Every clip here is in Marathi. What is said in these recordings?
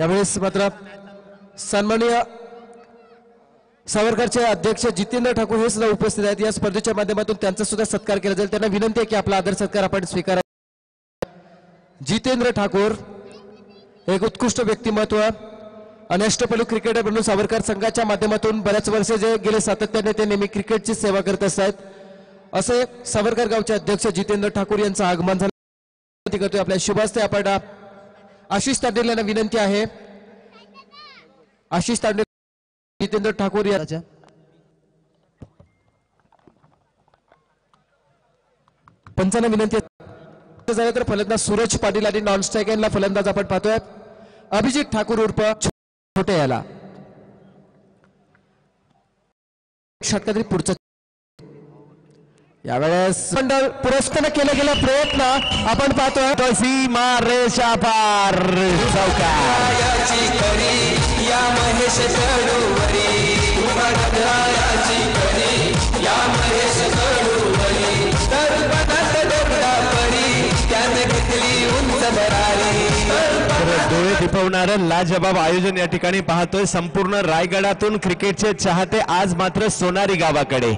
यावेळेस मात्र सन्माननीय सावरकरचे अध्यक्ष जितेंद्र ठाकूर हे सुद्धा उपस्थित आहेत। या स्पर्धेच्या माध्यमातून त्यांचा सुद्धा सत्कार केला जाईल। त्यांना विनंती आहे की आपला आदर सत्कार आपण स्वीकारा। जितेंद्र ठाकूर एक उत्कृष्ट व्यक्तिमत्व, अष्टपैलू क्रिकेटर बनून सावरकर संघाच्या माध्यमातून बऱ्याच वर्षे जे गेले सातत्याने ते नेहमी क्रिकेटची सेवा करत असतात। असे सावरकर गावचे अध्यक्ष जितेंद्र ठाकूर यांचं आगमन झालं करतोय। आपल्या शुभ हस्ते आपण आशिष तांडेल यांना विनंती आहे। आशिष तांडेल जितेंद्र ठाकूर यांच्या पंचांना विनंती झालं तर फलंदाज सूरज पाटील आणि नॉन स्ट्राईक यांना फलंदाज आपण पाहतोय अभिजित ठाकूर उर्फ छोटे याला षटकातील पुढचं यावेळेस मंडळ पुरस्कार केला गेला प्रयत्न आपण पाहतोय सीमा रेषा पार चौकाची करी या महेश कडूवरी या महेश कडूवरी तर पदात डोकरा परी त्याने घेतली उंच भरारी। डोळे दिपवणारं लाजबाब आयोजन या ठिकाणी पाहतोय। संपूर्ण रायगडातून क्रिकेटचे चाहते आज मात्र सोनारी गावाकडे।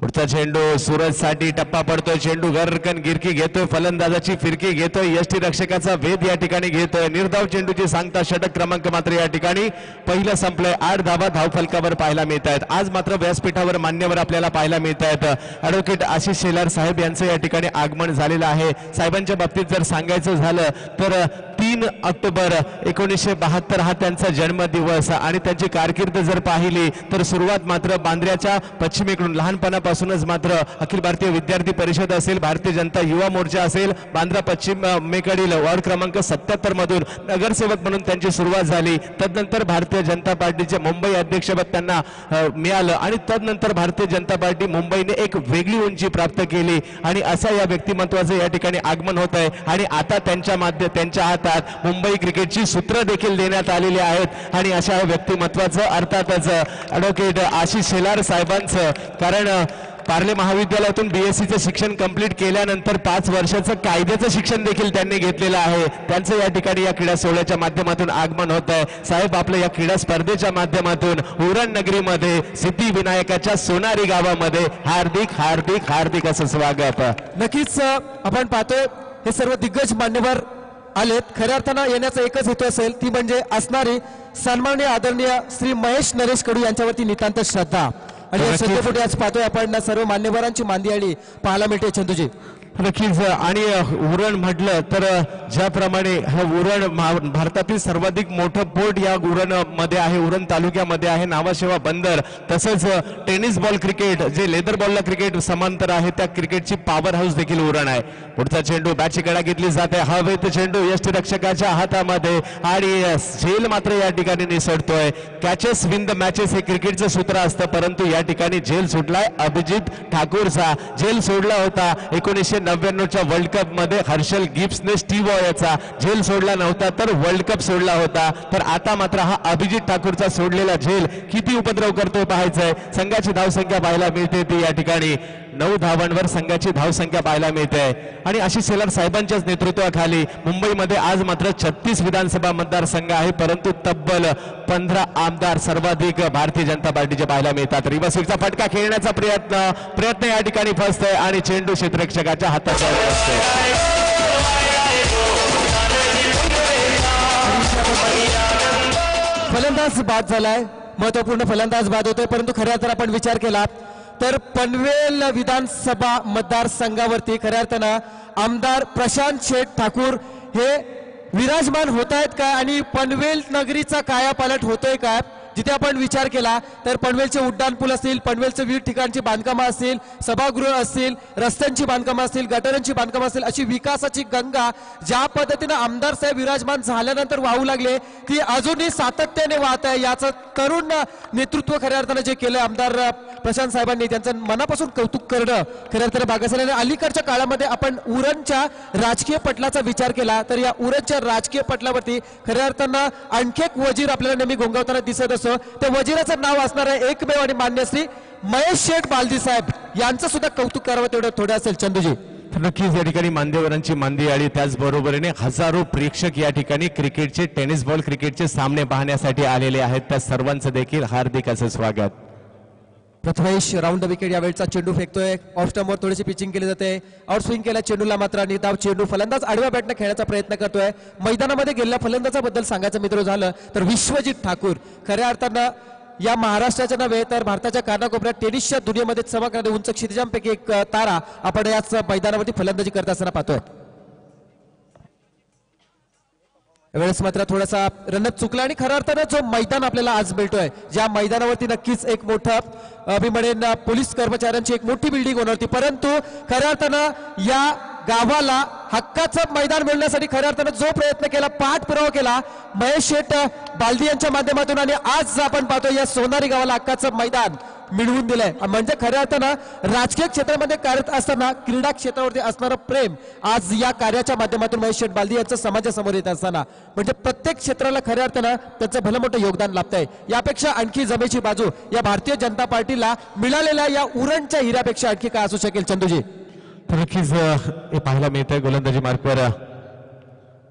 पुढचा चेंडू सूरज साठी टप्पा पडतोय। चेंडू गरकन गिरकी घेतोय, फलंदाजाची फिरकी घेतोय, यष्टी रक्षकाचा वेध या ठिकाणी घेतोय। निर्धाव चेंडूची सांगता षटक क्रमांक मात्र या ठिकाणी पहिलं संपलंय। 8 धावा धावफलकावर पाहायला मिळत आहेत। आज मात्र व्यासपीठावर मान्यवर आपल्याला पाहायला मिळत आहेत। ॲडव्होकेट आशिष शेलार साहेब यांचं या ठिकाणी आगमन झालेलं आहे। साहेबांच्या बाबतीत जर सांगायचं झालं तर 3 ऑक्टोबर 1972 हा त्यांचा जन्मदिवस आणि त्यांची कारकीर्द जर पाहिली तर सुरुवात मात्र बांद्र्याच्या पश्चिमेकडून लहानपणापासूनच मात्र अखिल भारतीय विद्यार्थी परिषद असेल, भारतीय जनता युवा मोर्चा असेल, बांद्रा पश्चिमेकडील वॉर्ड क्रमांक 77 मधून नगरसेवक म्हणून त्यांची सुरुवात झाली। तदनंतर भारतीय जनता पार्टीचे मुंबई अध्यक्षपद त्यांना मिळालं आणि तदनंतर भारतीय जनता पार्टी मुंबईने एक वेगळी उंची प्राप्त केली आणि असा या व्यक्तिमत्वाचं या ठिकाणी आगमन होत आहे। आणि आता त्यांच्या हातात मुंबई क्रिकेटची सूत्र देखील देण्यात आलेली आहेत आणि अशा व्यक्तिमत्वाचं अर्थातच ॲडव्होकेट आशिष शेलार साहेबांचं, कारण पार्ले महाविद्यालयातून BSc शिक्षण कंप्लीट केल्यानंतर 5 वर्षाचं कायद्याचं शिक्षण देखील त्यांनी घेतलेलं आहे। त्यांचं या ठिकाणी या क्रीडा सोहळ्याच्या माध्यमातून आगमन होत आहे। साहेब आपल्या या क्रीडा स्पर्धेच्या माध्यमातून उरण नगरीमध्ये सिद्धिविनायकाच्या सोनारी गावामध्ये हार्दिक हार्दिक हार्दिक असं स्वागत। नक्कीच आपण पाहतोय हे सर्व दिग्गज मान्यवर आलेत। खऱ्या अर्थानं येण्याचा एकच हेतू असेल ती म्हणजे असणारी सन्माननीय आदरणीय श्री महेश नरेश कडू यांच्यावरती नितांत श्रद्धा आणि या श्रद्धेपोटी आज पाहतोय आपण सर्व मान्यवरांची मांदियाळी पाहायला मिळते। चंदूजी नक्कीच आणि उरण म्हटलं तर ज्याप्रमाणे उरण भारतातील सर्वाधिक मोठं पोर्ट या उरण मध्ये आहे, उरण तालुक्यामध्ये आहे, नावाशेवा बंदर, तसंच टेनिस बॉल क्रिकेट जे लेदर बॉलला क्रिकेट समांतर आहे त्या क्रिकेटची पॉवर हाऊस देखील उरण आहे। पुढचा चेंडू बॅटची कडा घेतली जाते, हवेत चेंडू यष्टीरक्षकाच्या हातामध्ये आणि झेल मात्र या ठिकाणी निसटतोय। कॅचेस विन द मॅचेस हे क्रिकेटचं सूत्र असतं, परंतु या ठिकाणी झेल सुटलाय अभिजित ठाकूरचा। झेल सोडला होता 1999च्या वर्ल्ड कप मध्ये हर्षल गिब्सने स्टीव वॉयचा, झेल सोडला नव्हता तर वर्ल्ड कप सोडला होता। तर आता मात्र हा अभिजित ठाकूरचा सोडलेला झेल किती उपद्रव करतोय पाहायचंय। संघाची धावसंख्या पाहायला मिळते ती या ठिकाणी 9 धावांवर संघाची धावसंख्या पाहायला मिळते आणि आशिष शेलार साहेबांच्याच नेतृत्वाखाली मुंबईमध्ये आज मात्र 36 विधानसभा मतदारसंघ आहे, परंतु तब्बल 15 आमदार सर्वाधिक भारतीय जनता पार्टीचे पाहायला मिळतात। रिवर्सचा फटका खेळण्याचा प्रयत्न या ठिकाणी फसतोय आणि चेंडू क्षेत्ररक्षकाच्या हातात असतो। फलंदाज बाद झालाय, महत्वपूर्ण फलंदाज बाद होतोय, परंतु खऱ्या अर्थानं आपण विचार केला तर पनवेल विधानसभा मतदारसंघावरती खऱ्या अर्थानं आमदार प्रशांत शेठ ठाकूर हे विराजमान होत आहेत का आणि पनवेल नगरीचा कायापालट होतोय का। जिथे आपण विचार केला तर पनवेलचे उड्डाण पूल असतील, पनवेलचे विविध ठिकाणची बांधकामं असतील, सभागृह असतील, रस्त्यांची बांधकामं असतील, गटारांची बांधकामं असतील, अशी विकासाची गंगा ज्या पद्धतीने आमदार साहेब विराजमान झाल्यानंतर वाहू लागले ती अजूनही सातत्याने वाहत आहे। याचं तरुण नेतृत्व खऱ्या अर्थानं जे केलं आमदार प्रशांत साहेबांनी त्यांचं मनापासून कौतुक करणं खऱ्या अर्थानं भाग असेल। अलीकडच्या काळामध्ये आपण उरणच्या राजकीय पटलाचा विचार केला तर या उरणच्या राजकीय पटलावरती खऱ्या अर्थानं आणखी एक वजीर आपल्याला नेहमी गोंगावताना दिसत असतो। त्या वजीराचं नाव असणार आहे एकमेव आणि मान्य श्री महेश शेठ बालदी साहेब यांचं सुद्धा कौतुक करावं तेवढं थोडं असेल। चंदूजी नक्कीच या ठिकाणी मान्यवरांची मांदियाळी त्याचबरोबरीने हजारो प्रेक्षक या ठिकाणी क्रिकेटचे टेनिस बॉल क्रिकेटचे सामने पाहण्यासाठी आलेले आहेत. त्या सर्वांचं देखील हार्दिक असं स्वागत. प्रथमेश राऊंड द विकेट यावेळचा चेंडू फेकतोय. ऑफ स्टंपवर थोडीशी पिचिंग केली जाते. आउट स्विंग केला चेंडूला मात्र निर्धाव चेंडू. फलंदाज आडव्या बॅटने खेळण्याचा प्रयत्न करतोय. मैदानामध्ये गेलेल्या फलंदाजाबद्दल सांगायचं मित्र झालं तर विश्वजित ठाकूर खऱ्या अर्थानं या महाराष्ट्राच्या नव्हे तर भारताच्या कानाकोपऱ्यात टेनिसच्या दुनियेमध्ये चमकणारे उंच क्षितिजांपैकी एक तारा आपण याच मैदानावरती फलंदाजी करत असताना पाहतोय. वेळेस मात्र थोडासा रनच चुकला आणि खऱ्या अर्थानं जो मैदान आपल्याला आज मिळतोय ज्या मैदानावरती नक्कीच एक मोठं मी म्हणेन पोलीस कर्मचाऱ्यांची एक मोठी बिल्डिंग होणार होती, परंतु खऱ्या अर्थानं या गावाला हक्काचं मैदान मिळण्यासाठी खऱ्या अर्थानं जो प्रयत्न केला पाठपुरावा केला महेश शेठ बालदी यांच्या माध्यमातून आणि आज आपण पाहतो या सोनारी गावाला हक्काचं मैदान मिळवून दिलंय. म्हणजे खऱ्या अर्थानं राजकीय क्षेत्रामध्ये कार्यरत असताना क्रीडा क्षेत्रावरती असणारं प्रेम आज या कार्याच्या माध्यमातून महेश शेठ बालदी यांचं समाजासमोर येत असताना म्हणजे प्रत्येक क्षेत्राला खऱ्या अर्थानं त्याचं भलं मोठं योगदान लाभतंय. यापेक्षा आणखी जमेची बाजू या भारतीय जनता पार्टीला मिळालेल्या या उरणच्या हिऱ्यापेक्षा आणखी काय असू शकेल चंदूजी? तर नक्कीच हे पाहायला मिळतंय गोलंदाजी मार्कवर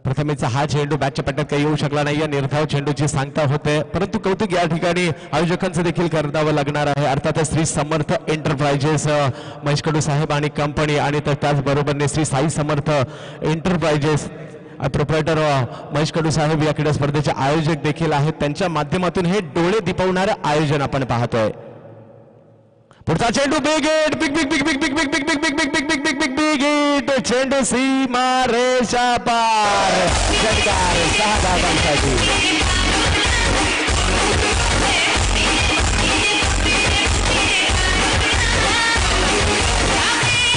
प्रथमेचा हा चेंडू बॅटच्या पट्ट्यात काही येऊ शकला नाही. निर्धाव चेंडूची सांगता होते, परंतु कौतुक या ठिकाणी आयोजकांचं देखील करावं लागणार आहे. अर्थातच श्री समर्थ एंटरप्राइजेस महेश कडू साहेब आणि कंपनी आणि त्याचबरोबरने श्री साई समर्थ एंटरप्राइजेस प्रोप्रायटर महेश कडू साहेब या क्रीडा स्पर्धेचे आयोजक देखील आहेत. त्यांच्या माध्यमातून हे डोळे दिपवणारं आयोजन आपण पाहतोय. पुढचा चेंडू big hit big big big big big big big big big big big big big big big hit चेंडू सीमा रेषा पार षटकार 6 धावांसाठी.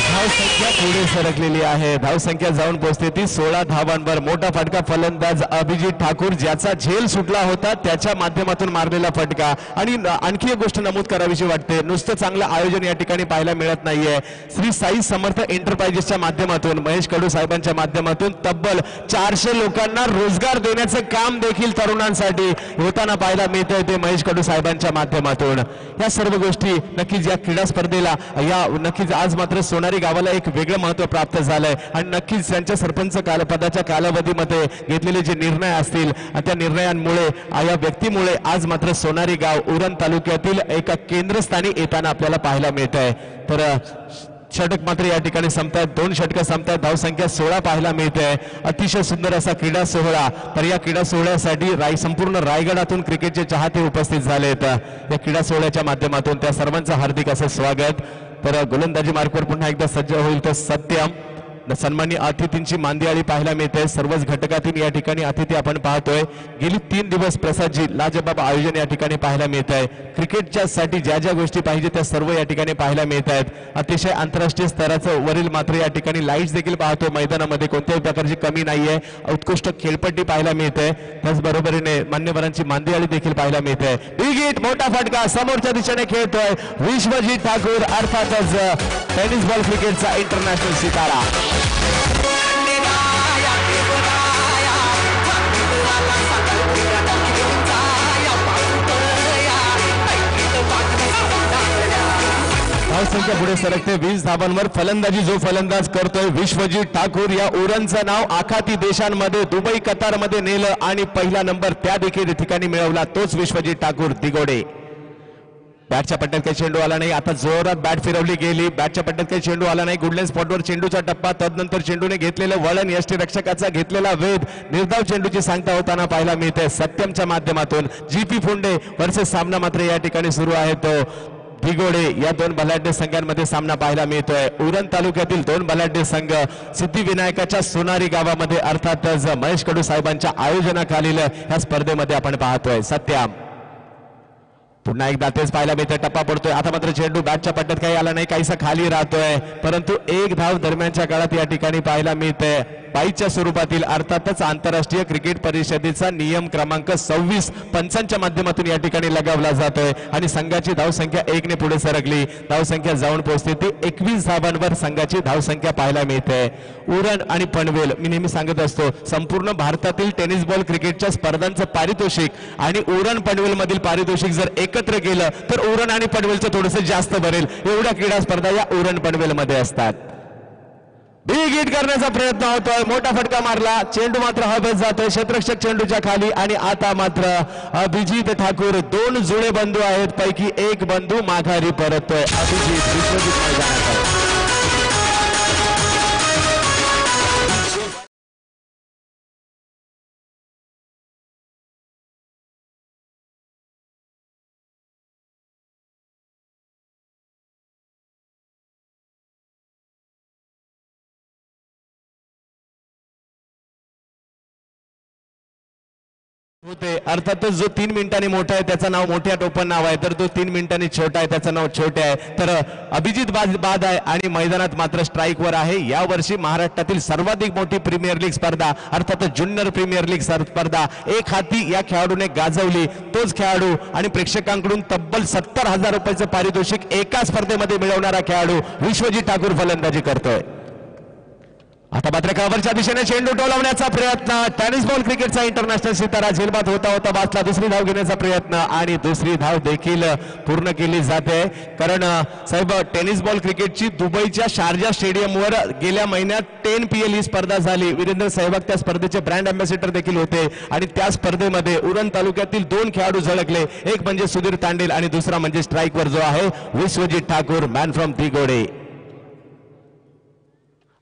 धावसंख्या पुढे सरकलेली आहे. धावसंख्या जाऊन पोहोचते ती 16 धावांवर. मोठा फटका फलंदाज अभिजित ठाकूर ज्याचा झेल सुटला होता त्याच्या माध्यमातून मारलेला फटका. आणि आणखी एक गोष्ट नमूद करावीशी वाटते, नुसतं चांगलं आयोजन या ठिकाणी पाहायला मिळत नाहीये. श्री साई समर्थ एंटरप्राइजेसच्या माध्यमातून महेश कडू साहेबांच्या माध्यमातून तब्बल 400 लोकांना रोजगार देण्याचं काम देखील तरुणांसाठी होताना पाहायला मिळतंय ते महेश कडू साहेबांच्या माध्यमातून. या सर्व गोष्टी नक्कीच या क्रीडा स्पर्धेला नक्कीच आज मात्र सोनारी गावाला एक वेगळं महत्व प्राप्त झालंय आणि नक्कीच त्यांच्या सरपंच पदाच्या कालावधीमध्ये घेतलेले जे निर्णय असतील त्या निर्णयांमुळे या व्यक्तीमुळे आज मात्र सोनारी गाव उरण तालुक्यातील एका केंद्रस्थानी येताना आपल्याला पाहायला मिळत आहे. तर षटक मात्र या ठिकाणी संपतात. 2 षटकं संपतात. धावसंख्या 16 पाहायला मिळते. अतिशय सुंदर असा क्रीडा सोहळा. तर या क्रीडा सोहळ्यासाठी संपूर्ण रायगडातून क्रिकेटचे चाहते उपस्थित झालेत. या क्रीडा सोहळ्याच्या माध्यमातून त्या सर्वांचं हार्दिक असं स्वागत. तर गोलंदाजी मार्कवर पुन्हा एकदा सज्ज होईल तर सत्यम. सन्माननीय अतिथींची मांदियाळी पाहायला मिळते. सर्वच घटकातून या ठिकाणी अतिथी आपण पाहतोय. गेली 3 दिवस प्रसादजी लाजबाब आयोजन या ठिकाणी पाहायला मिळत आहे. क्रिकेटच्या साठी ज्या ज्या गोष्टी पाहिजे त्या सर्व या ठिकाणी पाहायला मिळत आहेत. अतिशय आंतरराष्ट्रीय स्तराचं वरील मात्र या ठिकाणी लाईट्स देखील पाहतो. मैदानामध्ये कोणत्याही प्रकारची कमी नाहीये. उत्कृष्ट खेळपट्टी पाहायला मिळते. त्याचबरोबरीने मान्यवरांची मांदियाळी देखील पाहायला मिळते. बिग हिट मोठा फटका समोरच्या दिशेने खेळतोय विश्वजित ठाकूर अर्थातच टेनिस बॉल क्रिकेटचा इंटरनॅशनल सितारा. धावसंख्या पुढे सरकते 20 धावांवर. फलंदाजी जो फलंदाज करतोय विश्वजित ठाकूर. या उरणचं नाव आखाती देशांमध्ये दुबई कतारमध्ये नेलं आणि पहिला नंबर त्या देखील ठिकाणी मिळवला तोच विश्वजित ठाकूर दिगोडे. बॅटच्या पट्ट्यात काही चेंडू आला नाही. आता जोरात बॅट फिरवली गेली. बॅटच्या पट्ट्यात काही चेंडू आला नाही. गुडलेन स्पॉटवर चेंडूचा टप्पा. तदनंतर चेंडूने घेतलेलं वळण यष्टीरक्षकाचा घेतलेला वेध निर्धाव चेंडूची सांगता होताना पाहायला मिळते. सत्यमच्या माध्यमातून जीपी फुंडे वर्सेस सामना मात्र या ठिकाणी सुरू आहे. तो दिगोडे या 2 बलाढ्य संघांमध्ये सामना पाहायला मिळतोय. उरण तालुक्यातील 2 बलाढ्य संघ सिद्धिविनायकाच्या सोनारी गावामध्ये अर्थातच महेश कडू साहेबांच्या आयोजनाखालील या स्पर्धेमध्ये आपण पाहतोय. सत्यम पुन्हा एकदा तेच पाहायला मिळतोय. टप्पा पडतोय. आता मात्र चेंडू बॅटच्या पट्ट्यात काही आला नाही. काहीसा खाली राहतोय, परंतु 1 धाव दरम्यानच्या काळात या ठिकाणी पाहायला मिळते. बाईच्या स्वरूपातील अर्थातच आंतरराष्ट्रीय क्रिकेट परिषदेचा नियम क्रमांक 26 पंचांच्या माध्यमातून या ठिकाणी लगावला जातोय आणि संघाची धावसंख्या 1 ने पुढे सरकली. धावसंख्या जाऊन पोहोचते ती 21 धावांवर संघाची धावसंख्या पाहायला मिळते. उरण आणि पनवेल मी नेहमी सांगत असतो संपूर्ण भारतातील टेनिस बॉल क्रिकेटच्या स्पर्धांचं पारितोषिक आणि उरण पनवेल मधील पारितोषिक जर एकत्र केलं तर उरण आणि पनवेलचं थोडंसं जास्त भरेल. एवढ्या क्रीडा स्पर्धा या उरण पनवेल मध्ये असतात. बिग हिट करण्याचा प्रयत्न होतोय, मोठा फटका मारला, चेंडू मात्र हवेत जातोय, क्षेत्ररक्षक चेंडूच्या खाली आणि आता मात्र अभिजित ठाकूर दोन जुळे बंधू आहेत पैकी एक बंधू माघारी परततोय. अभिजित विश्वजित मैदानात आहे. होते अर्थातच जो 3 मिनिटांनी मोठा आहे त्याचं नाव मोठ्या टोपण नाव आहे, तर तो 3 मिनिटांनी छोटा आहे त्याचं नाव छोटे आहे. तर अभिजित बाद आहे आणि मैदानात मात्र स्ट्राईकवर आहे. या वर्षी महाराष्ट्रातील सर्वाधिक मोठी प्रीमियर लीग स्पर्धा अर्थातच ज्युनियर प्रीमियर लीग स्पर्धा एक हाती या खेळाडूने गाजवली. तोच खेळाडू आणि प्रेक्षकांकडून तब्बल 70,000 रुपयाचं पारितोषिक एका स्पर्धेमध्ये मिळवणारा खेळाडू विश्वजित ठाकूर फलंदाजी करतोय. आता मात्र कव्हरच्या दिशेने चेंडू टोलवण्याचा प्रयत्न, टेनिस बॉल क्रिकेटचा इंटरनॅशनल सितारा झेलबाद होता होता बासला दुसरी धाव घेण्याचा प्रयत्न आणि दुसरी धाव देखील पूर्ण केली जाते. कारण साहेब टेनिस बॉल क्रिकेटची दुबईच्या शारजा स्टेडियमवर गेल्या महिन्यात 10 PL ही स्पर्धा झाली. वीरेंद्र सहवाग त्या स्पर्धेचे ब्रँड अँबॅसेडर देखील होते आणि त्या स्पर्धेमध्ये उरण तालुक्यातील 2 खेळाडू झळकले. एक म्हणजे सुधीर तांडेल आणि दुसरा म्हणजे स्ट्राईकवर जो आहे विश्वजित ठाकूर मॅन फ्रॉम दिगोडे.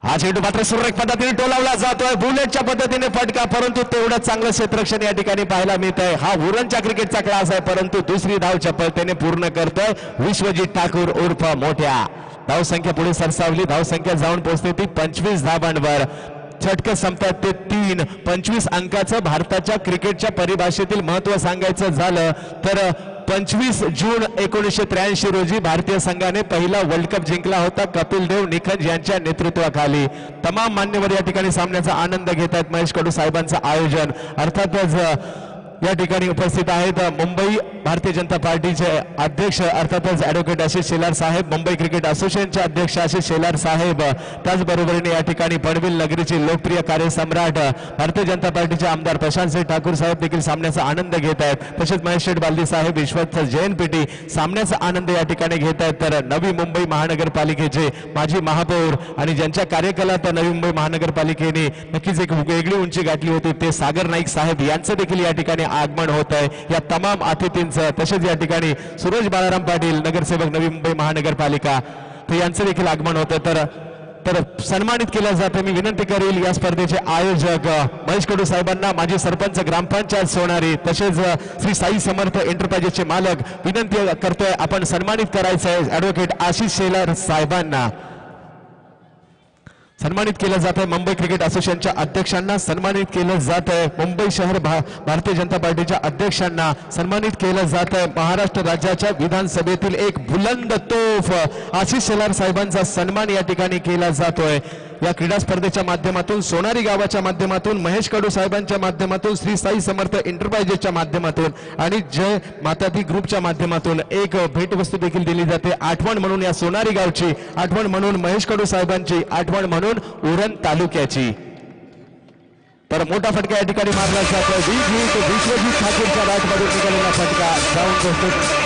हा चेंडू मात्र सुरेख पद्धतीने टोलावला जातोय, बुलेटच्या पद्धतीने फटका, परंतु तेवढं चांगलं क्षेत्ररक्षण या ठिकाणी पाहायला मिळत आहे. हा उरणच्या क्रिकेटचा क्लास आहे, परंतु दुसरी धाव चपळतेने पूर्ण करतोय विश्वजित ठाकूर उर्फ मोठ्या. धावसंख्या पुढे सरसावली, धावसंख्या जाऊन पोहोचते ती 25 धावांवर. झटके संपतात ते 3. 25 अंकाचं भारताच्या क्रिकेटच्या परिभाषेतील महत्व सांगायचं झालं तर 25 जून 1983 रोजी भारतीय संघाने पहिला वर्ल्ड कप जिंकला होता कपिल देव निखंज यांच्या नेतृत्वाखाली. तमाम मान्यवर या ठिकाणी सामन्याचा आनंद घेत आहेत. महेश कडू साहेबांचं आयोजन अर्थातच या ठिकाणी उपस्थित आहेत मुंबई भारतीय जनता पार्टीचे अध्यक्ष अर्थातच ॲडव्होकेट आशिष शेलार साहेब, मुंबई क्रिकेट असोसिएशनचे अध्यक्ष आशिष शेलार साहेब, त्याचबरोबरीने या ठिकाणी पनवेल नगरीचे लोकप्रिय कार्यसम्राट भारतीय जनता पार्टीचे आमदार प्रशांत ठाकूर साहेब देखील सामन्याचा आनंद घेत आहेत. तसेच महेश बालदी साहेब, विश्वस्त जयंत पेटी सामन्याचा आनंद या ठिकाणी घेत आहेत. तर नवी मुंबई महानगरपालिकेचे माजी महापौर आणि ज्यांच्या कार्यकालात नवी मुंबई महानगरपालिकेने नक्कीच एक वेगळी उंची गाठली होती ते सागर नाईक साहेब यांचं देखील या ठिकाणी आगमन होत आहे. या तमाम अतिथींचं तसेच या ठिकाणी सुरेश बाळाराम पाटील नगरसेवक नवी मुंबई महानगरपालिका तर यांचं देखील आगमन होतं. तर सन्मानित केलं जातं. मी विनंती करेल या स्पर्धेचे आयोजक महेश कडू साहेबांना, माजी सरपंच ग्रामपंचायत सोनारी तसेच श्री साई समर्थ एंटरप्राइजेसचे मालक विनंती करतोय आपण सन्मानित करायचं आहे ॲडव्होकेट आशिष शेलार साहेबांना. सन्मानित केलं जात आहे मुंबई क्रिकेट असोसिएशनच्या अध्यक्षांना, सन्मानित केलं जात आहे मुंबई शहर भारतीय जनता पार्टीच्या अध्यक्षांना, सन्मानित केलं जात आहे महाराष्ट्र राज्याच्या विधानसभेतील एक बुलंद तोफ आशिष शेलार साहेबांचा सन्मान या ठिकाणी केला जातोय. या क्रीडा स्पर्धेच्या माध्यमातून सोनारी गावाच्या माध्यमातून महेश कडू साहेबांच्या माध्यमातून श्री साई समर्थ एंटरप्राइजेसच्या माध्यमातून आणि जय माता दी ग्रुपच्या माध्यमातून एक भेटवस्तू देखील दिली जाते. आठवण म्हणून या सोनारी गावची, आठवण म्हणून महेश कडू साहेबांची, आठवण म्हणून उरण तालुक्याची. तर मोठा फटका या ठिकाणी मारला जातो. विश्वजित ठाकूरच्या बॅटमधून निघालेला फटका जाऊन पोहोचतो.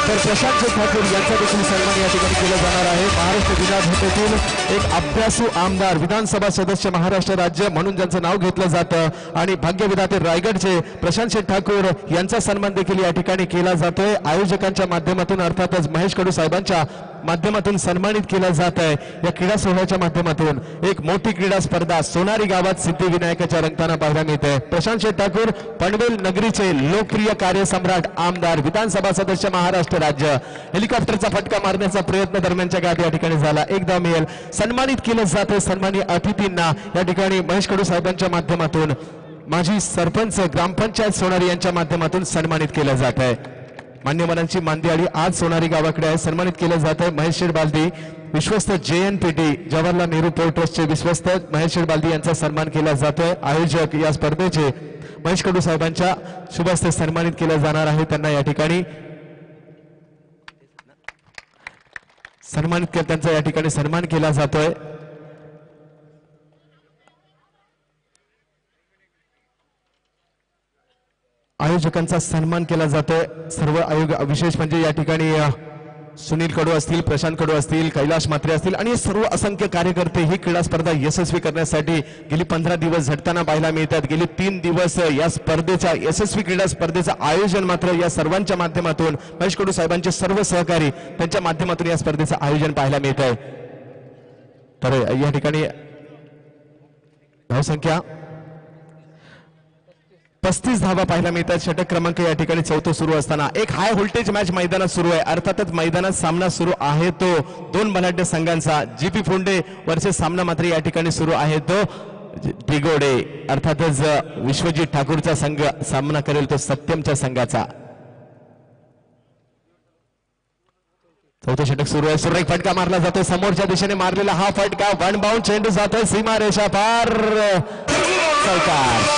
तर प्रशांत ठाकूर यांचा देखील सन्मान या ठिकाणी केला जाणार आहे. महाराष्ट्र विधानसभेतील एक अभ्यासू आमदार, विधानसभा सदस्य महाराष्ट्र राज्य म्हणून ज्यांचं नाव घेतलं जातं आणि भाग्यविधाते रायगडचे प्रशांत ठाकूर यांचा सन्मान देखील या ठिकाणी केला जातोय. आयोजकांच्या माध्यमातून अर्थातच महेश कडू साहेबांच्या माध्यमातून सन्मानित केलं जात आहे. या क्रीडा सोहळ्याच्या माध्यमातून एक मोठी क्रीडा स्पर्धा सोनारी गावात सिद्धिविनायकाच्या रंगताना पाहायला मिळते. प्रशांत ठाकूर पनवेल नगरीचे लोकप्रिय कार्यसम्राट आमदार, विधानसभा सदस्य महाराष्ट्र राज्य. हेलिकॉप्टरचा फटका मारण्याचा प्रयत्न दरम्यानच्या काळात या ठिकाणी झाला, एकदा मिळेल. सन्मानित केलं जाते सन्माननीय अतिथींना या ठिकाणी महेश कडू साहेबांच्या माध्यमातून माजी सरपंच ग्रामपंचायत सोनारी यांच्या माध्यमातून सन्मानित केलं जात आहे. मान्यवरांची मांदियाळी आज सोनारी गावाकडे आहे. सन्मानित केलं जात आहे महेश बालदी, विश्वस्त JN पेटी जवाहरलाल नेहरू पोर्ट ट्रस्टचे विश्वस्त महेश बालदी यांचा सन्मान केला जातोय. आयोजक या स्पर्धेचे महेश कडू साहेबांच्या शुभ हस्ते सन्मानित केलं जाणार आहे. त्यांना या ठिकाणी सन्मानित केलं, त्यांचा या ठिकाणी सन्मान केला जातोय. आयोजकांचा सन्मान केला जातोय. सर्व आयोग विशेष म्हणजे या ठिकाणी सुनील कडू असतील, प्रशांत कडू असतील, कैलाश म्हात्रे असतील आणि सर्व असंख्य कार्यकर्ते ही क्रीडा स्पर्धा यशस्वी करण्यासाठी गेली 15 दिवस झटताना पाहायला मिळतात। गेली 3 दिवस या स्पर्धेच्या यशस्वी क्रीडा स्पर्धेचं आयोजन मात्र या सर्वांच्या माध्यमातून महेश कडू साहेबांचे सर्व सहकारी त्यांच्या माध्यमातून या स्पर्धेचं आयोजन पाहायला मिळत आहे। तर या ठिकाणी धावसंख्या 35 धावा पाहायला मिळतात। षटक क्रमांक या ठिकाणी 4 सुरू असताना एक हाय व्होल्टेज मॅच मैदानात सुरू आहे। अर्थातच मैदानात सामना सुरू आहे तो दोन बलाढ्य संघांचा। जीपी फोंडे वर्सेस सामना मात्र या ठिकाणी सुरू आहे तो दिगोडे अर्थातच विश्वजित ठाकूरचा संघ सामना करेल तो सत्यमच्या संघाचा। चौथे षटक सुरू आहे। सुरेख फटका मारला जातो समोरच्या दिशेने मारलेला हा फटका वन बाउंड चेंडू जातोय सीमा रेषा पार चौकार।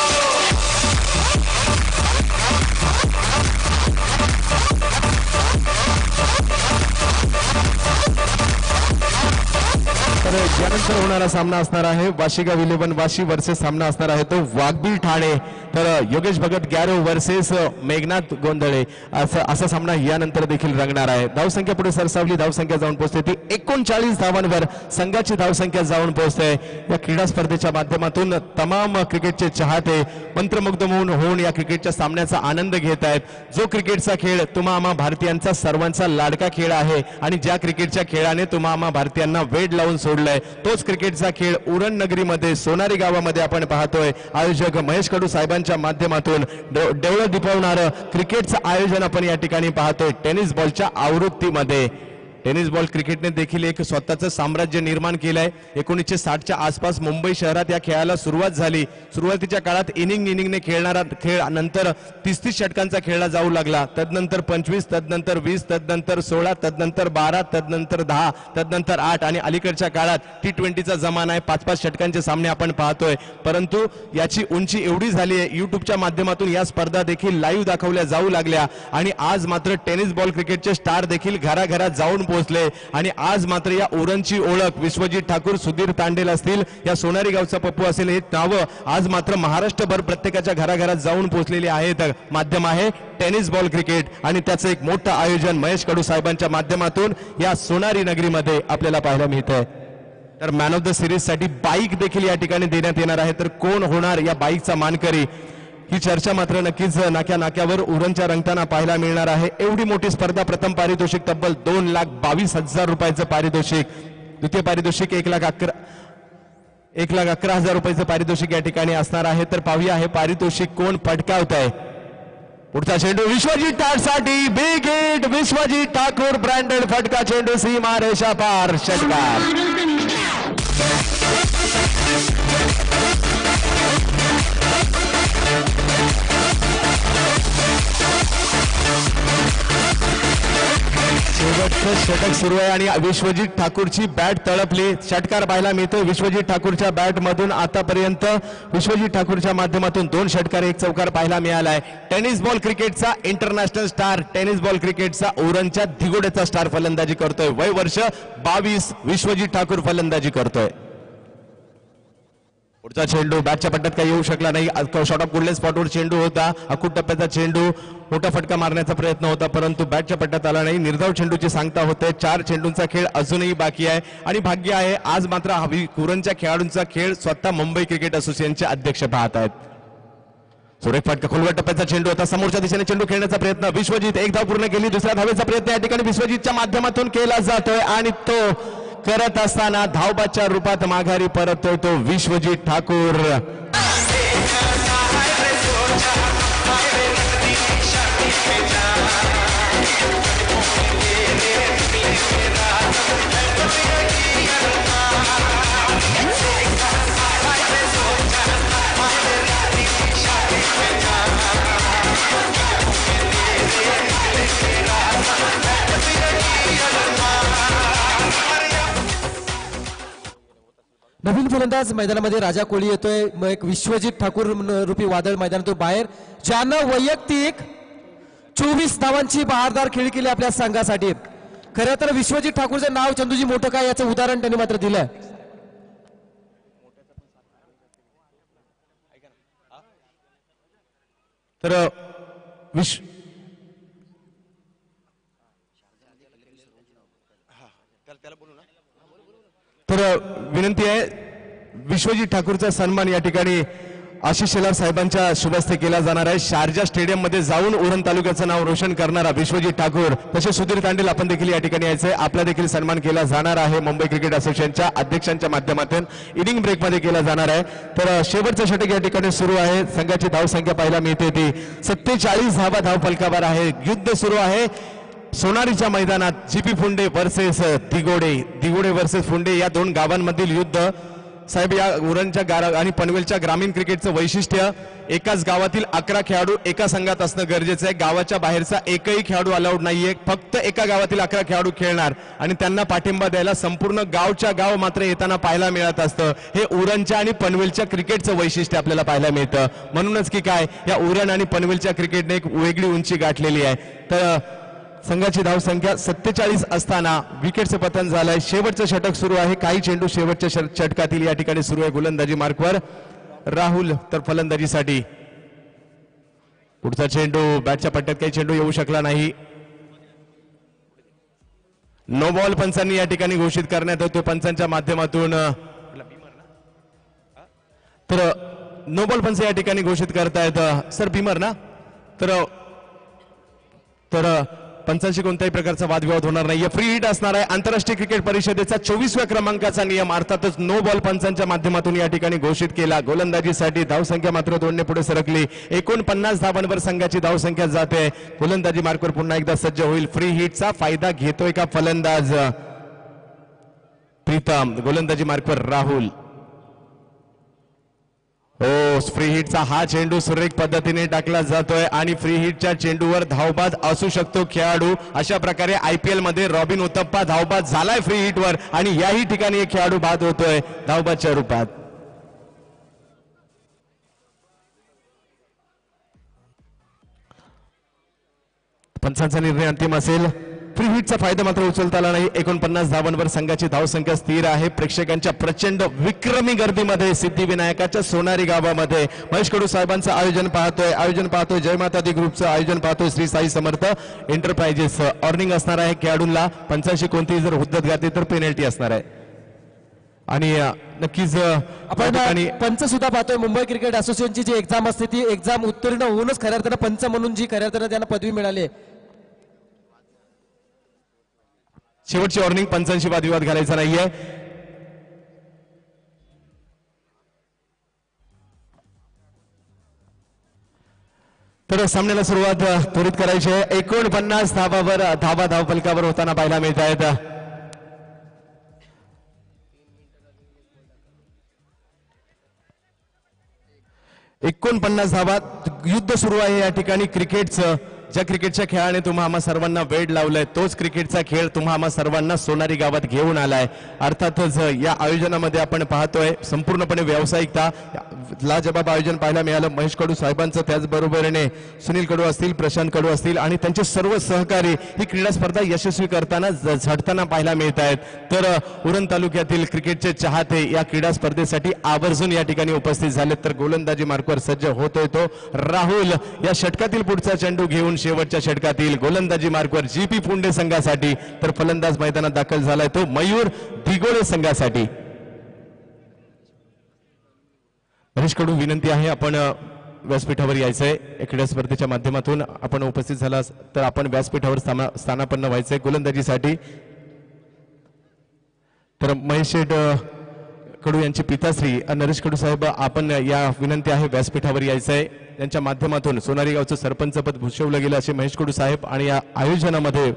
यानंतर होणारा सामना असणार आहे वाशिगाव 11 वाशी वर्सेस सामना असणार आहे तो वाघबीळ ठाणे। तर योगेश भगत गॅरो वर्सेस मेघनाथ गोंधळे असा सामना यानंतर देखील रंगणार आहे। धावसंख्या पुढे सरसावली, धावसंख्या जाऊन पोहोचते ती 39 धावांवर संघाची धावसंख्या जाऊन पोहोचते। या क्रीडा स्पर्धेच्या माध्यमातून तमाम क्रिकेटचे चाहते मंत्रमुग्ध होऊन या क्रिकेटच्या सामन्याचा आनंद घेत आहेत। जो क्रिकेटचा खेळ तुम्हा आम्हा भारतीयांचा सर्वांचा लाडका खेळ आहे आणि ज्या क्रिकेटच्या खेळाने तुम्हा आम्हा भारतीयांना वेड लावून सोडलंय तोच क्रिकेटचा खेळ उरण नगरीमध्ये सोनारी गावामध्ये आपण पाहतोय। आयोजक महेश कडू साहेबांच्या माध्यमातून डोळं दिपवणारं क्रिकेटचं आयोजन आपण या ठिकाणी पाहतोय टेनिस बॉलच्या आवृत्तीमध्ये। टेनिस बॉल क्रिकेटने देखील एक स्वतःचं साम्राज्य निर्माण केलंय। 1960च्या आसपास मुंबई शहरात या खेळाला सुरुवात झाली। सुरुवातीच्या काळात इनिंगने खेळणारा खेळ नंतर 30 षटकांचा खेळला जाऊ लागला। तदनंतर 25, तदनंतर 20, तदनंतर 16, तदनंतर 12, तदनंतर 10, तदनंतर 8 आणि अलीकडच्या काळात T20चा जमाना आहे। 5-5 षटकांचे सामने आपण पाहतोय। परंतु याची उंची एवढी झाली आहे युट्यूबच्या माध्यमातून या स्पर्धा देखील लाईव्ह दाखवल्या जाऊ लागल्या आणि आज मात्र टेनिस बॉल क्रिकेटचे स्टार देखील घराघरात जाऊन पोहोचले आणि आज मात्र या उरणची ओळख विश्वजित ठाकूर, सुधीर तांडेल असतील, या सोनारी गावचा पप्पू असेल, हे नावं आज मात्र महाराष्ट्रभर प्रत्येकाच्या घराघरात जाऊन पोहोचलेली आहेत। माध्यम आहे टेनिस बॉल क्रिकेट आणि त्याचं एक मोठं आयोजन महेश कडू साहेबांच्या माध्यमातून या सोनारी नगरीमध्ये आपल्याला पाहायला मिळतंय। तर मॅन ऑफ द सिरीज साठी बाईक देखील या ठिकाणी देण्यात येणार आहे। तर कोण होणार या बाईकचा मानकरी ही चर्चा मात्र नक्कीच नाक्यावर उरणच्या रंगताना पाहायला मिळणार आहे। एवढी मोठी स्पर्धा, प्रथम पारितोषिक तब्बल 2,22,000 रुपयाचं पारितोषिक, द्वितीय पारितोषिक 1,11,000 रुपयाचं पारितोषिक या ठिकाणी असणार आहे। तर पाहूया हे पारितोषिक कोण पटकावत आहे। पुढचा चेंडू विश्वजित साठी big hit, Vishwajit Thakur branded फटका चेंडू सीमा रेषा पार षटकार। शेवटचं षटक सुरू आहे आणि विश्वजित ठाकूरची बॅट तळपली, षटकार पाहायला मिळतो। विश्वजित ठाकूरच्या बॅट मधून आतापर्यंत विश्वजित ठाकूरच्या माध्यमातून 2 षटकार 1 चौकार पाहायला मिळालाय। टेनिस बॉल क्रिकेटचा इंटरनॅशनल स्टार, टेनिस बॉल क्रिकेटचा उरणच्या दिगोड्याचा स्टार फलंदाजी करतोय। वय वर्ष 22, विश्वजित ठाकूर फलंदाजी करतोय। पुढचा चेंडू बॅटच्या पट्ट्यात काही येऊ शकला नाही। शॉट ऑफ गुडलेस स्पॉटवर चेंडू होता, अकूट टप्प्याचा चेंडू, मोठा फटका मारण्याचा प्रयत्न होता परंतु बॅटच्या पट्ट्यात आला नाही। निर्धाव चेंडूची सांगता होते। 4 चेंडूंचा खेळ अजूनही बाकी आहे आणि भाग्य आहे आज मात्र उरणच्या खेळाडूंचा खेळ स्वतः मुंबई क्रिकेट असोसिएशनचे अध्यक्ष पाहत आहेत। सुरेख फटका, खोलवर टप्प्याचा चेंडू होता, समोरच्या दिशेने चेंडू खेळण्याचा प्रयत्न, विश्वजित एक धाव पूर्ण केली। दुसऱ्या धावेचा प्रयत्न या ठिकाणी विश्वजितच्या माध्यमातून केला जातोय आणि तो करत असताना धावबाच्या रूपात माघारी परततोय तो विश्वजित ठाकूर। नवीन फलंदाज मैदानामध्ये राजा कोळी येतोय। एक विश्वजित ठाकूर रूपी वादळ मैदानातून बाहेर, ज्यानं वैयक्तिक 24 धावांची बहारदार खेळी केली आपल्या संघासाठी। खरं तर विश्वजित ठाकूरचं नाव चंदूजी मोठं काय याचं उदाहरण त्यांनी मात्र दिलंय। तर विनंती आहे विश्वजित ठाकूरचा सन्मान या ठिकाणी आशिष शेलार साहेबांच्या शुभस्ते केला जाणार आहे. शारजा स्टेडियम मध्ये जाऊन उरण तालुक्याचं नाव रोशन करणारा विश्वजित ठाकूर तसे सुधीर तांडेल आपण देखील या ठिकाणी यायचंय. आपला देखील सन्मान केला जाणार आहे मुंबई क्रिकेट असोसिएशनच्या अध्यक्षांच्या माध्यमातून इनिंग ब्रेक मध्ये केला जाणार आहे. तर शेवटचं षटक या ठिकाणी सुरू आहे. संघाची धावसंख्या पाहायला मिळते ती 47 धावा धावफलकावर आहे. युद्ध सुरू आहे सोनारीच्या मैदानात. जीपी फुंडे वर्सेस दिगोडे वर्सेस फुंडे या दोन गावांमधील युद्ध. साहेब या उरणच्या आणि पनवेलच्या ग्रामीण क्रिकेटचं वैशिष्ट्य एकाच गावातील 11 खेळाडू एका संघात असणं गरजेचं आहे. गावाच्या बाहेरचा एकही खेळाडू अलाउड नाहीये. फक्त एका गावातील 11 खेळाडू खेळणार आणि त्यांना पाठिंबा द्यायला संपूर्ण गावच्या गाव मात्र येताना पाहायला मिळत असतं. हे उरणच्या आणि पनवेलच्या क्रिकेटचं वैशिष्ट्य आपल्याला पाहायला मिळतं. म्हणूनच की काय या उरण आणि पनवेलच्या क्रिकेटने एक वेगळी उंची गाठलेली आहे. तर संघाची धावसंख्या 47 असताना विकेटचं पतन झालंय. शेवटचं षटक सुरू आहे. काही चेंडू शेवटच्या षटकातील या ठिकाणी सुरू आहे. गोलंदाजी मार्कवर राहुल तर फलंदाजीसाठी पुढचा चेंडू बॅटच्या पट्ट्यात काही चेंडू येऊ शकला नाही. नो बॉल पंचांनी या ठिकाणी घोषित करण्यात येतो पंचांच्या माध्यमातून. तर नो बॉल पंच या ठिकाणी घोषित करतायत सर बीमर ना. तर पंचांशी कोणत्याही प्रकारचा वादविवाद होणार नाहीये. फ्री हिट असणार आहे. आंतरराष्ट्रीय क्रिकेट परिषदेचा 24व्या क्रमांकाचा नियम अर्थातच नो बॉल पंचांच्या माध्यमातून या ठिकाणी घोषित केला. गोलंदाजीसाठी धावसंख्या मात्र 2 ने पुढे सरकली. 49 धावांवर संघाची धावसंख्या जाते. गोलंदाजी मार्कवर पुन्हा एकदा सज्ज होईल. फ्री हिटचा फायदा घेतोय का फलंदाज प्रीतम. गोलंदाजी मार्कवर राहुल. हो फ्री हिटचा हा चेंडू सुरेख पद्धतीने टाकला जातोय आणि फ्री हिटच्या चेंडूवर धावबाद असू शकतो खेळाडू. अशा प्रकारे IPL मध्ये रॉबिन उतप्पा धावबाद झालाय फ्री हिटवर आणि याही ठिकाणी एक खेळाडू बाद होतोय धावबादच्या रूपात. पंचांचा निर्णय अंतिम असेल. फ्री हिटचा फायदा मात्र उचलता आला नाही. 49 धावांवर संघाची धावसंख्या स्थिर आहे. प्रेक्षकांच्या प्रचंड विक्रमी गर्दीमध्ये सिद्धिविनायकाच्या सोनारी गावामध्ये महेश कडू साहेबांचं आयोजन पाहतोय जय माता दी ग्रुपचं आयोजन पाहतोय श्री साई समर्थ एंटरप्राइजेस. ऑर्निंग असणार आहे खेळाडूंना. पंचांशी कोणतीही जर हुद्दत घातली तर पेनल्टी असणार आहे. आणि नक्कीच आपण पंच सुद्धा पाहतोय. मुंबई क्रिकेट असोसिएशनची जी एक्झाम असते ती एक्झाम उत्तीर्ण होऊनच खऱ्या अर्थानं पंच म्हणून जी खऱ्या अर्थानं त्यांना पदवी मिळाली. शेवटची वॉर्निंग पंचांशी वादविवाद घालायचा नाहीये. तर सामन्याला सुरुवात त्वरित करायची आहे. 49 धावफलकावर होताना पाहायला मिळत आहेत. धावा. युद्ध सुरू आहे या ठिकाणी क्रिकेटचं. ज्या क्रिकेटच्या खेळाने तुम्हा आम्हा सर्वांना वेड लावलाय तोच क्रिकेटचा खेळ तुम्हा आम्हा सर्वांना सोनारी गावात घेऊन आलाय. अर्थातच या आयोजनामध्ये आपण पाहतोय संपूर्णपणे व्यावसायिकता. लाजबाब आयोजन पाहायला मिळालं महेश कडू साहेबांचं. त्याचबरोबरीने सुनील कडू असतील प्रशांत कडू असतील आणि त्यांचे सर्व सहकारी ही क्रीडा स्पर्धा यशस्वी करताना झडताना पाहायला मिळत आहेत. तर उरण तालुक्यातील क्रिकेटचे चाहते या क्रीडा स्पर्धेसाठी आवर्जून या ठिकाणी उपस्थित झालेत. तर गोलंदाजी मार्कवर सज्ज होतोय तो राहुल. या षटकातील पुढचा चेंडू घेऊन शेवटच्या षटकातील गोलंदाजी मार्कवर जीपी फुंडे संघासाठी. तर फलंदाज मैदानात दाखल झालाय तो मयूर दिगोळे संघासाठी. महेश कडू विनंती आहे आपण व्यासपीठावर यायचंय. क्रीडा स्पर्धेच्या माध्यमातून आपण उपस्थित झाला तर आपण व्यासपीठावर स्थानापन्न व्हायचंय गोलंदाजीसाठी. तर महेश कडू यांचे पिताश्री नरेश कडू साहेब आपण या विनंती आहे व्यासपीठावर यायचंय. यांच्या माध्यमातून सोनारी गावचं सरपंच पद भूषवलं गेलं असे महेश कडू साहेब. आणि या आयोजनामध्ये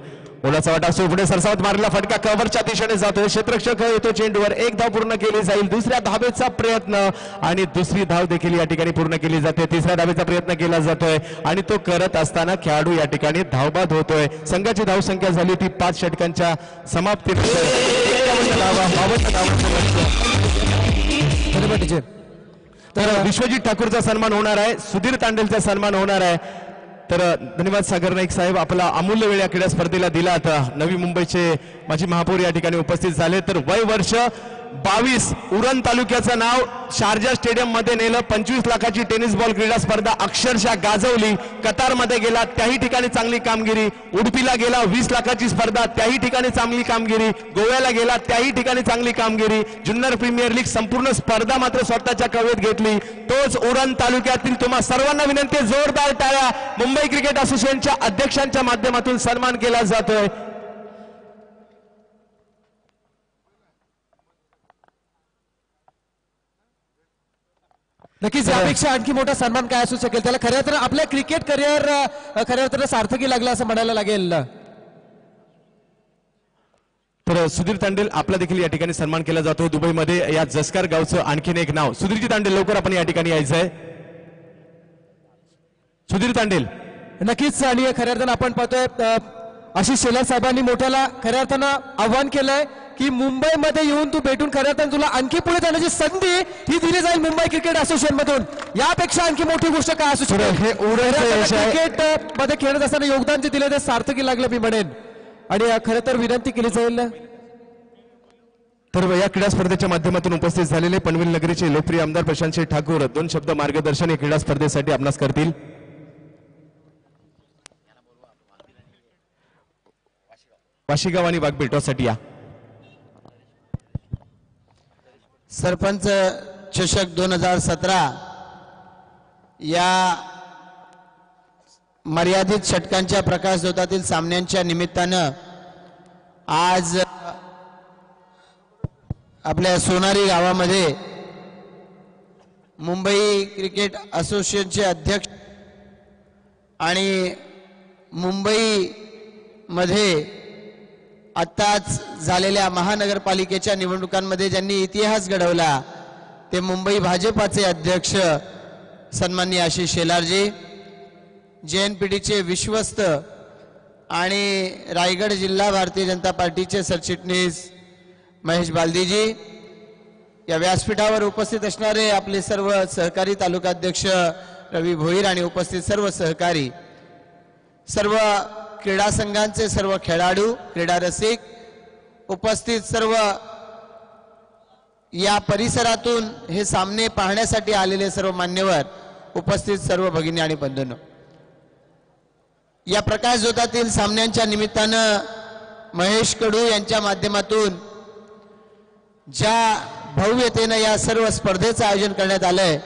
मोलाचा वाटा असतो. पुढे सरसावत मारलेला फटका कव्हरच्या दिशेने जातोय. क्षेत्ररक्षक येतो चेंडूवर. एक धाव पूर्ण केली जाईल. दुसऱ्या धावेचा प्रयत्न आणि दुसरी धाव देखील या ठिकाणी पूर्ण केली जाते. तिसऱ्या धावेचा प्रयत्न केला जातोय आणि तो करत असताना खेळाडू या ठिकाणी धावबाद होतोय. संघाची धावसंख्या झाली ती 5 षटकांच्या समाप्तीनंतर 51 धावा 52 धावांचं. तर विश्वजित ठाकूरचा सन्मान होणार आहे. सुधीर तांडेलचा सन्मान होणार आहे. तर धन्यवाद सागर नाईक साहेब आपला अमूल्य वेळ या क्रीडा स्पर्धेला दिला. आता नवी मुंबईचे माजी महापौर या ठिकाणी उपस्थित झाले. तर वय वर्ष 22 उरण तालुक्याचं नाव शारजा स्टेडियम मध्ये नेलं. 25 लाखाची टेनिस बॉल क्रीडा स्पर्धा अक्षरशः गाजवली. कतारमध्ये गेला त्याही ठिकाणी चांगली कामगिरी. उडपीला गेला 20 लाखाची स्पर्धा त्याही ठिकाणी चांगली कामगिरी. गोव्याला गेला त्याही ठिकाणी चांगली कामगिरी. जुन्नर प्रीमियर लीग संपूर्ण स्पर्धा मात्र स्वतःच्या कवेत घेतली. तोच उरण तालुक्यातील तुम्हा सर्वांना विनंती, जोरदार टाळ्या. मुंबई क्रिकेट असोसिएशनच्या अध्यक्षांच्या माध्यमातून सन्मान केला जातोय. नक्कीच यापेक्षा आणखी मोठा सन्मान काय असू शकेल. त्याला खऱ्या तर आपल्या क्रिकेट करिअर खऱ्या तर सार्थकी लागला असं म्हणायला लागेल. तर सुधीर तांडेल आपला देखील या ठिकाणी सन्मान केला जातो. दुबईमध्ये या जसकार गावचं आणखीन एक नाव. सुधीरजी तांडेल लवकर आपण या ठिकाणी यायचंय. सुधीर तांडेल. नक्कीच आणि खऱ्या अर्थानं आपण पाहतोय आशिष शेलार साहेबांनी मोठ्याला खऱ्या अर्थानं आव्हान केलंय की मुंबईमध्ये येऊन तू भेटून खऱ्या अर्थानं तुला आणखी पुढे जाण्याची संधी ही दिली जाईल मुंबई क्रिकेट असोसिएशन मधून. यापेक्षा आणखी मोठी गोष्ट काय असू शकेल. हे क्रिकेट मध्ये खेळत असताना योगदान जे दिले ते सार्थकी लागलं मी म्हणेन. आणि खरं तर विनंती केली जाईल तर या क्रीडा स्पर्धेच्या माध्यमातून उपस्थित झालेले पनवेल नगरीचे लोकप्रिय आमदार प्रशांत ठाकूर 2 शब्द मार्गदर्शन या क्रीडा स्पर्धेसाठी आपणास करतील. वाशीगाव आणि वाघबेटासाठी या. सरपंच चषक 2017 या मर्यादित षटकांच्या प्रकाशझोतातील सामन्यांच्या निमित्तानं आज आपल्या सोनारी गावामध्ये मुंबई क्रिकेट असोसिएशनचे अध्यक्ष आणि मुंबईमध्ये आत्ताच झालेल्या महानगरपालिकेच्या निवडणुकांमध्ये ज्यांनी इतिहास घडवला ते मुंबई भाजपाचे अध्यक्ष सन्माननीय आशिष शेलारजी, JNPTचे विश्वस्त आणि रायगड जिल्हा भारतीय जनता पार्टीचे सरचिटणीस महेश बालदीजी, या व्यासपीठावर उपस्थित असणारे आपले सर्व सहकारी तालुकाध्यक्ष रवी भोईर आणि उपस्थित सर्व सहकारी, सर्व क्रीडा संघांचे सर्व खेळाडू, क्रीडा रसिक, उपस्थित सर्व या परिसरातून हे सामने पाहण्यासाठी आलेले सर्व मान्यवर, उपस्थित सर्व भगिनी आणि बंधूंनो, या प्रकाशझोतातील सामन्यांच्या निमित्तानं महेश कडू यांच्या माध्यमातून ज्या भव्यतेनं या सर्व स्पर्धेचं आयोजन करण्यात आलंय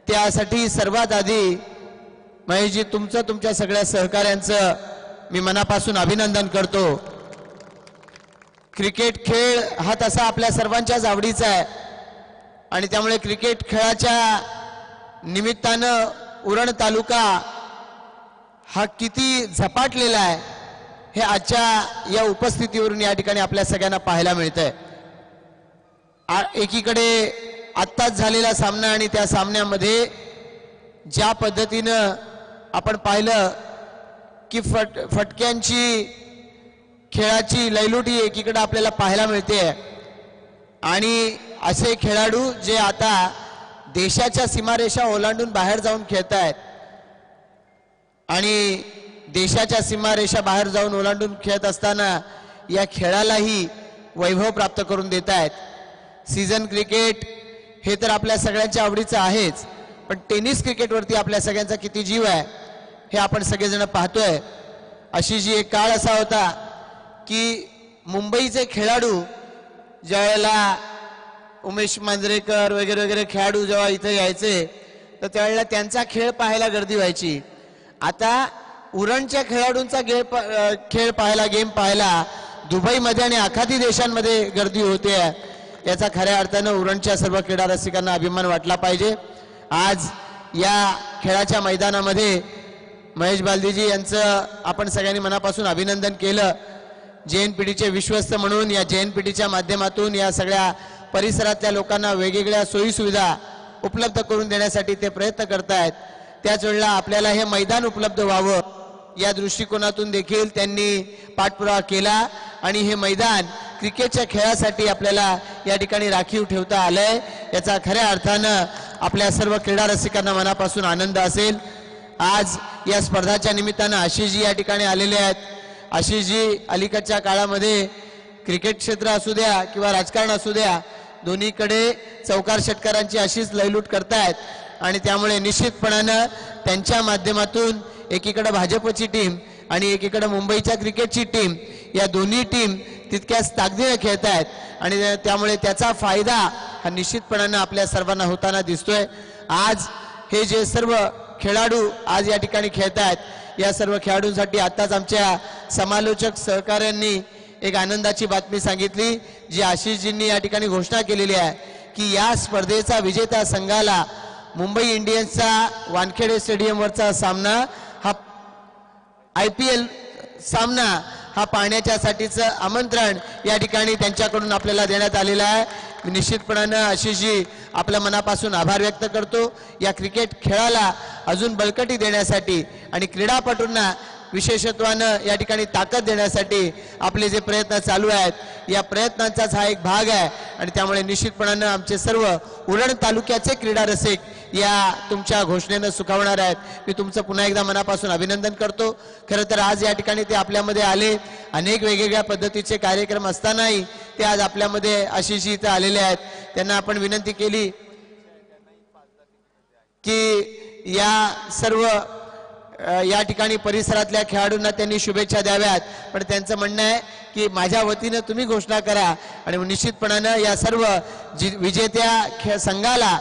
त्यासाठी सर्वात आधी महेशजी तुमचं, तुमच्या सगळ्या सहकाऱ्यांचं मी मनापासून अभिनंदन करतो. क्रिकेट खेळ हा तसा आपल्या सर्वांच्याच आवडीचा आहे आणि त्यामुळे क्रिकेट खेळाच्या निमित्तानं उरण तालुका हा किती झपाटलेला आहे हे आजच्या या उपस्थितीवरून या ठिकाणी आपल्या सगळ्यांना पाहायला मिळतंय. एकीकडे आत्ताच झालेला सामना आणि त्या सामन्यामध्ये ज्या पद्धतीनं आपण पाहिलं की फटक्यांची खेळाची लयलुटी एकीकडे आपल्याला पाहायला मिळते आणि असे खेळाडू जे आता देशाच्या सीमारेषा ओलांडून बाहेर जाऊन खेळत आहेत आणि देशाच्या सीमारेषा बाहेर जाऊन ओलांडून खेळत असताना या खेळालाही वैभव प्राप्त करून देत आहेत. सीझन क्रिकेट हे तर आपल्या सगळ्यांच्या आवडीचं आहेच, पण टेनिस क्रिकेटवरती आपल्या सगळ्यांचा किती जीव आहे हे आपण सगळेजण पाहतोय. अशी जी एक काळ असा होता की मुंबईचे खेळाडू ज्यावेळेला उमेश मांजरेकर वगैरे वगैरे खेळाडू जेव्हा इथे यायचे तर त्यावेळेला त्यांचा खेळ पाहायला गर्दी व्हायची. आता उरणच्या खेळाडूंचा खेळ पाहायला, गेम पाहायला दुबईमध्ये आणि आखाती देशांमध्ये गर्दी होते. याचा खऱ्या अर्थानं उरणच्या सर्व क्रीडा रसिकांना अभिमान वाटला पाहिजे. आज या खेळाच्या मैदानामध्ये महेश बालदीजी यांचं आपण सगळ्यांनी मनापासून अभिनंदन केलं. JNPTचे विश्वस्त म्हणून या JNPTच्या माध्यमातून या सगळ्या परिसरातल्या लोकांना वेगवेगळ्या सोयीसुविधा उपलब्ध करून देण्यासाठी ते प्रयत्न करतायत. त्याच वेळेला आपल्याला हे मैदान उपलब्ध व्हावं या दृष्टिकोनातून देखील त्यांनी पाठपुरावा केला आणि हे मैदान क्रिकेटच्या खेळासाठी आपल्याला या ठिकाणी राखीव ठेवता आलंय. याचा खऱ्या अर्थानं आपल्या सर्व क्रीडा रसिकांना मनापासून आनंद असेल. आज या स्पर्धाच्या निमित्तानं आशिषजी या ठिकाणी आलेले आहेत. आशिषजी अलीकडच्या काळामध्ये क्रिकेट क्षेत्र असू द्या किंवा राजकारण असू द्या, दोन्हीकडे चौकार षटकारांची अशीच लयलूट करतायत आणि त्यामुळे निश्चितपणानं त्यांच्या माध्यमातून एकीकडे भाजपची टीम आणि एकीकडे मुंबईच्या क्रिकेटची टीम, या दोन्ही टीम तितक्याच ताकदीने खेळत आहेत आणि त्यामुळे त्याचा फायदा हा निश्चितपणानं आपल्या सर्वांना होताना दिसतोय. आज हे जे सर्व खेळाडू आज या ठिकाणी खेळत आहेत, या सर्व खेळाडूंसाठी आताच आमच्या समालोचक सहकाऱ्यांनी एक आनंदाची बातमी सांगितली, जी आशिषजींनी या ठिकाणी घोषणा केलेली आहे की या स्पर्धेचा विजेता संघाला मुंबई इंडियन्सचा वानखेडे स्टेडियमवरचा सामना हा IPL सामना हा पाहण्याच्यासाठीचं आमंत्रण या ठिकाणी त्यांच्याकडून आपल्याला देण्यात आलेलं आहे. निश्चितपणानं आशिषजी आपल्या मनापासून आभार व्यक्त करतो. या क्रिकेट खेळाला अजून बळकटी देण्यासाठी आणि क्रीडापटूंना विशेषत्वानं या ठिकाणी ताकद देण्यासाठी आपले जे प्रयत्न चालू आहेत, या प्रयत्नांचाच हा एक भाग आहे आणि त्यामुळे निश्चितपणानं आमचे सर्व उरण तालुक्याचे क्रीडा रसिक या तुमच्या घोषणेनं सुखावणार आहेत. मी तुमचं पुन्हा एकदा मनापासून अभिनंदन करतो. खरं तर आज या ठिकाणी ते आपल्यामध्ये आले, अनेक वेगवेगळ्या पद्धतीचे कार्यक्रम असतानाही ते आज आपल्यामध्ये आशिषजी इथं आलेले आहेत. त्यांना आपण विनंती केली की या सर्व या ठिकाणी परिसरातल्या खेळाडूंना त्यांनी शुभेच्छा द्याव्यात, पण त्यांचं म्हणणं आहे की माझ्या वतीनं तुम्ही घोषणा करा आणि निश्चितपणानं या सर्व विजेत्या संघाला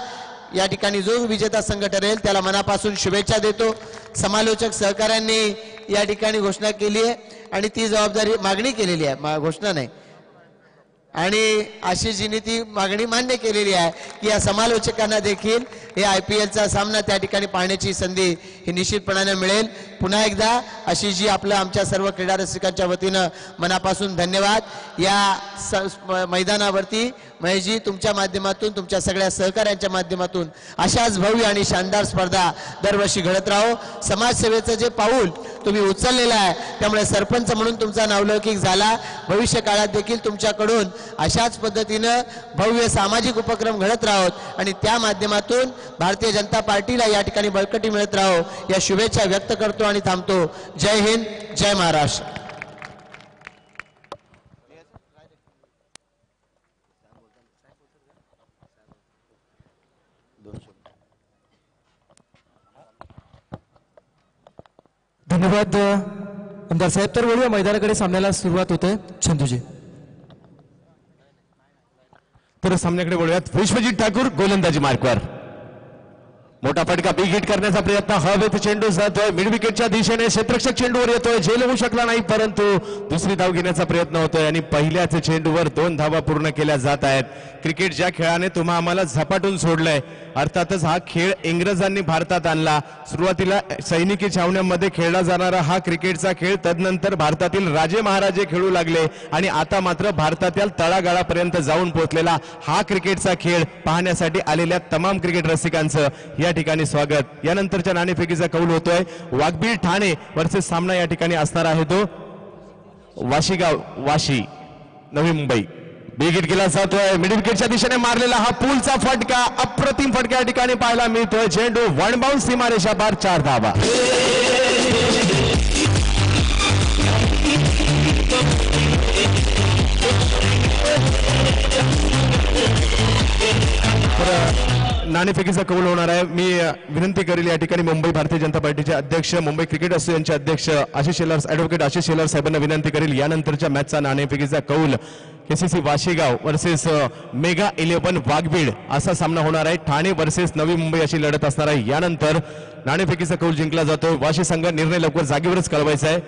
या ठिकाणी जो विजेता संघ ठरेल त्याला मनापासून शुभेच्छा देतो. समालोचक सहकाऱ्यांनी या ठिकाणी घोषणा केली आहे आणि ती जबाबदारी मागणी केलेली आहे, घोषणा नाही, आणि आशिषजींनी ती मागणी मान्य केलेली आहे की या समालोचकांना देखील हे IPLचा सामना त्या ठिकाणी पाहण्याची संधी ही निश्चितपणाने मिळेल. पुन्हा एकदा आशिषजी आपलं आमच्या सर्व क्रीडा रसिकांच्या वतीनं मनापासून धन्यवाद. या मैदानावरती महेशजी तुमच्या माध्यमातून, तुमच्या सगळ्या सहकार्यांच्या माध्यमातून अशाच भव्य आणि शानदार स्पर्धा दरवर्षी घडत राहो. समाजसेवेचं जे पाऊल तुम्ही उचललेलं आहे त्यामुळे सरपंच म्हणून तुमचा नावलौकिक झाला. भविष्य काळात देखील तुमच्याकडून अशाच पद्धतीनं भव्य सामाजिक उपक्रम घडत राहोत आणि त्या माध्यमातून भारतीय जनता पार्टीला या ठिकाणी बळकटी मिळत राहो या शुभेच्छा व्यक्त करतो आणि थांबतो. जय हिंद, जय महाराष्ट्र. धन्यवाद आमदार साहेब. तर वळूया मैदानाकडे. सामन्याला सुरुवात होते. चंदूजी. तर सामन्याकडे बोलूयात. विश्वजित ठाकूर गोलंदाजी मार्कवर. मोठा फटका बिग हिट करण्याचा प्रयत्न. हवेत चेंडू जातोय मिड विकेटच्या दिशेने. क्षेत्ररक्षक चेंडूवर येतोय, झेल होऊ शकला नाही, परंतु दुसरी धाव घेण्याचा प्रयत्न होतोय आणि पहिल्याच चेंडूवर 2 धावा पूर्ण केल्या जात आहेत. क्रिकेट ज्या खेळाने तुम्हा आम्हाला झपाटून सोडलंय, अर्थातच हा खेळ इंग्रजांनी भारतात आणला. सुरुवातीला सैनिकी छावण्यांमध्ये खेळला जाणारा हा क्रिकेटचा खेळ तदनंतर भारतातील राजे महाराजे खेळू लागले आणि आता मात्र भारतातील तळागाळापर्यंत जाऊन पोहोचलेला हा क्रिकेटचा खेळ पाहण्यासाठी आलेल्या तमाम क्रिकेट रसिकांचं या ठिकाणी स्वागत. यानंतरच्या नाणेफेकीचा कौल होतोय. वाघबीळ ठाणे वर्सेस सामना या ठिकाणी असणार आहे तो वाशीगाव वाशी नवी मुंबई. बिग हिट केला जातोय मिड विकेटच्या दिशेने मारलेला हा पूलचा फटका. अप्रतिम फटका या ठिकाणी पाहायला मिळतोय. चेंडू वन बाउंस सीमारेषा पार 4 धावा. नाणेफेकीचा कौल होणार आहे. मी विनंती करेल या ठिकाणी मुंबई भारतीय जनता पार्टीचे अध्यक्ष, मुंबई क्रिकेट असोसिएशनचे अध्यक्ष आशिष शेलार, ॲडव्होकेट आशिष शेलार साहेबांना विनंती करेल यानंतरच्या मॅचचा नाणेफेकीचा कौल KCC वाशीगाव वर्सेस मेगा 11 वाघबीड असा सामना होणार आहे. ठाणे वर्सेस नवी मुंबई अशी लढत असणार आहे. यानंतर नाणेफेकीचा कौल जिंकला जातोय. वाशी संघ निर्णय लवकर जागेवरच कळवायचा आहे.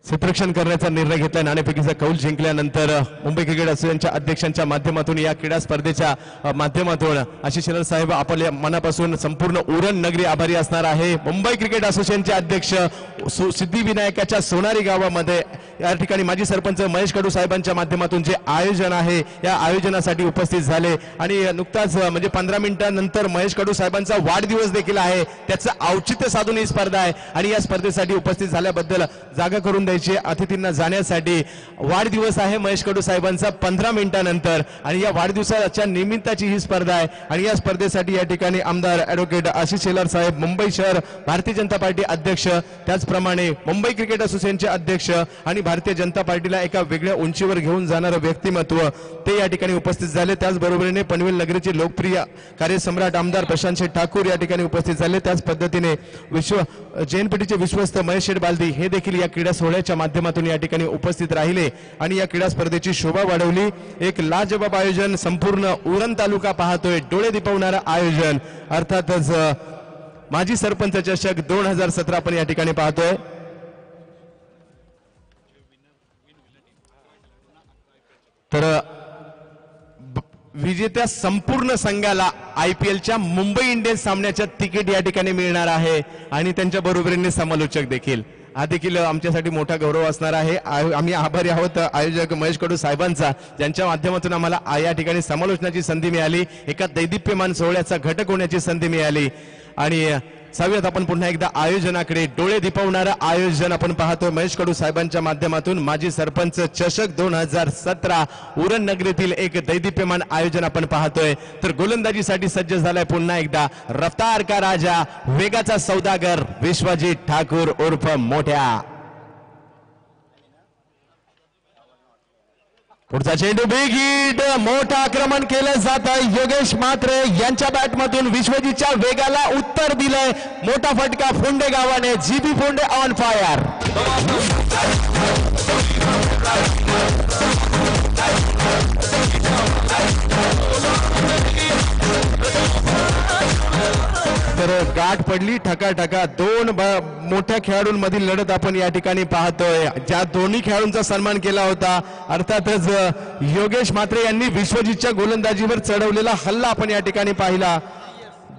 क्षेत्ररक्षण करण्याचा निर्णय घेतलाय. नाणेफेकीचा कौल जिंकल्यानंतर मुंबई क्रिकेट असोसिएशनच्या अध्यक्षांच्या माध्यमातून या क्रीडा स्पर्धेच्या माध्यमातून आशिष शेलार साहेब आपल्या मनापासून संपूर्ण उरण नगरी आभारी असणार आहे. मुंबई क्रिकेट असोसिएशनचे अध्यक्ष सिद्धिविनायकाच्या सोनारी गावामध्ये या ठिकाणी माजी सरपंच महेश कडू साहेबांच्या माध्यमातून जे आयोजन आहे या आयोजनासाठी उपस्थित झाले आणि नुकताच म्हणजे 15 मिनिटांनंतर महेश कडू साहेबांचा वाढदिवस देखील आहे. त्याचं औचित्य साधून ही स्पर्धा आहे आणि या स्पर्धेसाठी उपस्थित झाल्याबद्दल जागा करून द्यायची अतिथींना जाण्यासाठी. वाढदिवस आहे महेश कडू साहेबांचा 15 मिनिटांनंतर आणि या वाढदिवसाच्या निमित्ताची ही स्पर्धा आहे आणि या स्पर्धेसाठी या ठिकाणी आमदार ॲडव्होकेट आशिष शेलार साहेब, मुंबई शहर भारतीय जनता पार्टी अध्यक्ष, त्याचप्रमाणे मुंबई क्रिकेट असोसिएशनचे अध्यक्ष आणि भारतीय जनता पार्टीला एका वेगळ्या उंचीवर घेऊन जाणारं व्यक्तिमत्व ते या ठिकाणी उपस्थित झाले. त्याचबरोबरीने पनवेल नगरीचे लोकप्रिय कार्यसम्राट आमदार प्रशांत शेठ ठाकूर या ठिकाणी उपस्थित झाले. त्याच पद्धतीने JNPTचे विश्वस्त महेश शेठ बालदी हे देखील या क्रीडा सोहळ्याच्या माध्यमातून या ठिकाणी उपस्थित राहिले आणि या क्रीडा स्पर्धेची शोभा वाढवली. एक लाजबाब आयोजन, संपूर्ण उरण तालुका पाहतोय, डोळे दिपवणारं आयोजन. अर्थातच माजी सरपंच चषक 2017 आपण या ठिकाणी पाहतोय. तर विजेत्या संपूर्ण संघाला IPLच्या मुंबई इंडियन्स सामन्याच्या तिकीट या ठिकाणी मिळणार आहे आणि त्यांच्या बरोबरीने समालोचक देखील. हा देखील आमच्यासाठी मोठा गौरव असणार आहे. आम्ही आभारी आहोत आयोजक महेश कडू साहेबांचा, ज्यांच्या माध्यमातून आम्हाला या ठिकाणी समालोचनाची संधी मिळाली, एका दैदिप्यमान सोहळ्याचा घटक होण्याची संधी मिळाली. आणि जाऊयात आपण पुन्हा एकदा आयोजनाकडे. डोळे दिपवणारं आयोजन आपण पाहतोय महेश कडू साहेबांच्या माध्यमातून. माजी सरपंच चषक 2017 उरण नगरीतील एक दैदिप्यमान आयोजन आपण पाहतोय. तर गोलंदाजीसाठी सज्ज झालाय पुन्हा एकदा रफ्तार का राजा, वेगाचा सौदागर विश्वजित ठाकूर उर्फ मोठ्या. पुढचा चेंडू बिग हिट, मोठं आक्रमण केलं जात आहे. योगेश म्हात्रे यांच्या बॅटमधून विश्वजीतच्या वेगाला उत्तर दिलंय. मोठा फटका फोंडे गावाने. GB Phonde on fire. तर गाठ पडली ठकाठका. दोन मोठ्या खेळाडूंमधील लढत आपण या ठिकाणी पाहतोय, ज्या दोन्ही खेळाडूंचा सन्मान केला होता. अर्थातच योगेश म्हात्रे यांनी विश्वजीतच्या गोलंदाजीवर चढवलेला हल्ला आपण या ठिकाणी पाहिला.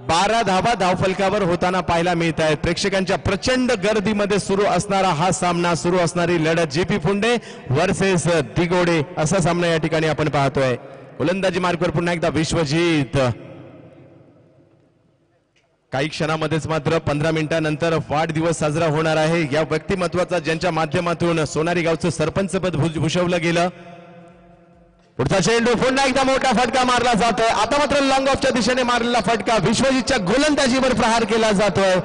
12 धावा धावफलकावर होताना पाहायला मिळत आहेत. प्रेक्षकांच्या प्रचंड गर्दीमध्ये सुरू असणारा हा सामना, सुरू असणारी लढत जीपी फुंडे वर्सेस दिगोडे असा सामना या ठिकाणी आपण पाहतोय. गोलंदाजी मार्कवर पुन्हा एकदा विश्वजीत. काही क्षणामध्येच मात्र 15 मिनिटांनंतर वाढदिवस साजरा होणार आहे या व्यक्तिमत्वाचा, ज्यांच्या माध्यमातून सोनारी गावचं सरपंचपद भूषवलं गेलं. पुढचा चेंडू पुन्हा एकदा मोठा फटका मारला जातोय. आता मात्र लॉंग ऑफच्या दिशेने मारलेला फटका विश्वजीतच्या गोलंदाजीवर प्रहार केला जातोय.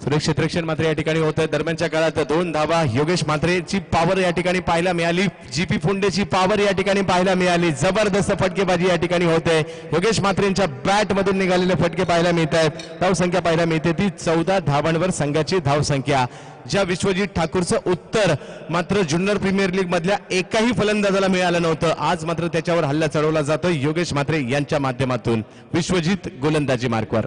सुरक्षित रक्षण मात्र या ठिकाणी होत आहे. दरम्यानच्या काळात 2 धावा. योगेश म्हात्रेची पॉवर या ठिकाणी पाहायला मिळाली. जीपी फुंडेची पॉवर या ठिकाणी पाहायला मिळाली. जबरदस्त फटकेबाजी या ठिकाणी होते. योगेश म्हात्रेंच्या बॅट मधून निघालेले फटके पाहायला मिळत आहेत. धावसंख्या पाहायला मिळते ती 14 धावांवर संघाची धावसंख्या. ज्या विश्वजीत ठाकूरचं उत्तर मात्र जुन्नर प्रीमियर लीग मधल्या एकाही फलंदाजाला मिळालं नव्हतं. आज मात्र त्याच्यावर हल्ला चढवला जातोय योगेश म्हात्रे यांच्या माध्यमातून. विश्वजीत गोलंदाजी मार्कवर.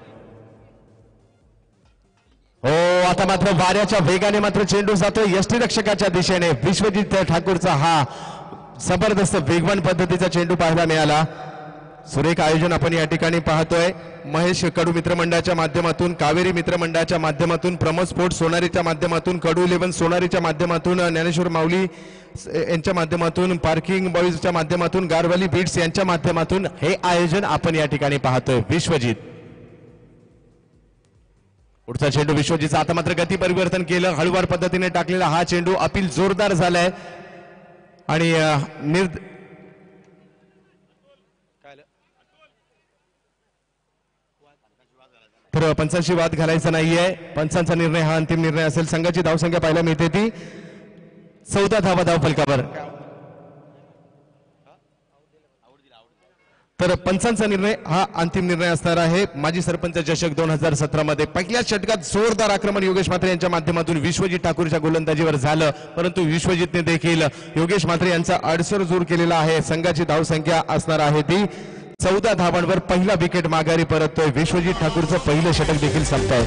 हो, आता मात्र वाऱ्याच्या वेगाने मात्र चेंडू जातोय यष्टीरक्षकाच्या दिशेने. विश्वजीत ठाकूरचा हा जबरदस्त वेगवान पद्धतीचा चेंडू पाहायला मिळाला. सुरेख आयोजन आपण या ठिकाणी पाहतोय. महेश कडू मित्रमंडळाच्या माध्यमातून, कावेरी मित्रमंडळाच्या माध्यमातून, प्रमोद स्पोर्ट्स सोनारीच्या माध्यमातून, कडू 11 सोनारीच्या माध्यमातून, ज्ञानेश्वर माऊली यांच्या माध्यमातून, पार्किंग बॉईजच्या माध्यमातून, गारवाली बीट्स यांच्या माध्यमातून हे आयोजन आपण या ठिकाणी पाहतोय. विश्वजीत. पुढचा चेंडू विश्वजीतचा. आता मात्र गती परिवर्तन केलं. हळूवार पद्धतीने टाकलेला हा चेंडू अपील जोरदार झालाय आणि तर पंचांशी वाद घालायचा नाहीये. पंचांचा निर्णय हा अंतिम निर्णय असेल. संघाची धावसंख्या पाहायला मिळते ती 14 धावा धावफलकावर. तर पंचांचा निर्णय हा अंतिम निर्णय असणार आहे. माजी सरपंच चषक 2017 मध्ये पहिल्याच षटकात जोरदार आक्रमण योगेश म्हात्रे यांच्या माध्यमातून विश्वजीत ठाकूरच्या गोलंदाजीवर झालं, परंतु विश्वजीतने देखील योगेश म्हात्रे यांचा अडसर दूर केलेला आहे. संघाची धावसंख्या असणार आहे ती 14 धावांवर. पहिला विकेट माघारी परततोय. विश्वजीत ठाकूरचं पहिलं षटक देखील संपतंय.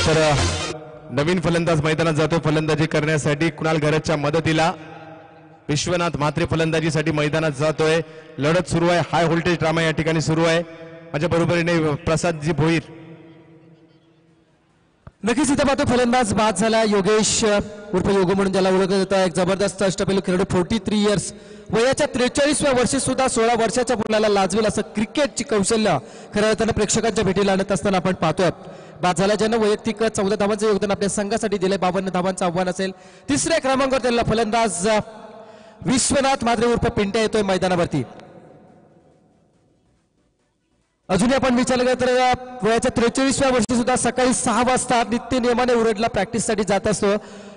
तर नवीन फलंदाज मैदानात जातो फलंदाजी करण्यासाठी. कुणाल घरतच्या मदतीला विश्वनाथ म्हात्रे फलंदाजीसाठी मैदानात जातोय. लढत सुरू आहे. हाय व्होल्टेज ड्रामा या ठिकाणी सुरू आहे. माझ्या बरोबरीने प्रसादजी भोईर. नक्कीच इथं पाहतो फलंदाज बाद झाला. योगेश उर्फ योगो म्हणून ज्याला ओळखलं जातं, एक जबरदस्त अष्टपैलू खेळाडू. 43 इयर्स वयाच्या 43व्या वर्षी सुद्धा 16 वर्षाच्या मुलाला लाजवेल असं क्रिकेटची कौशल्य खरं अर्थानं प्रेक्षकांच्या भेटीला आणत असताना आपण पाहतोय. बाद झाला, ज्यानं वैयक्तिक 14 धावांचं योगदान आपल्या संघासाठी दिलंय. 52 धावांचं आव्हान असेल. 3ऱ्या क्रमांकावर त्याला फलंदाज विश्वनाथ मात्रे उर्फ पिंट्या येतोय मैदानावरती. अजूनही आपण विचारलं गेलं तर वयाच्या 43व्या वर्षी सुद्धा सकाळी 6 वाजता नित्य नियमाने उरडला प्रॅक्टिससाठी जात असतो.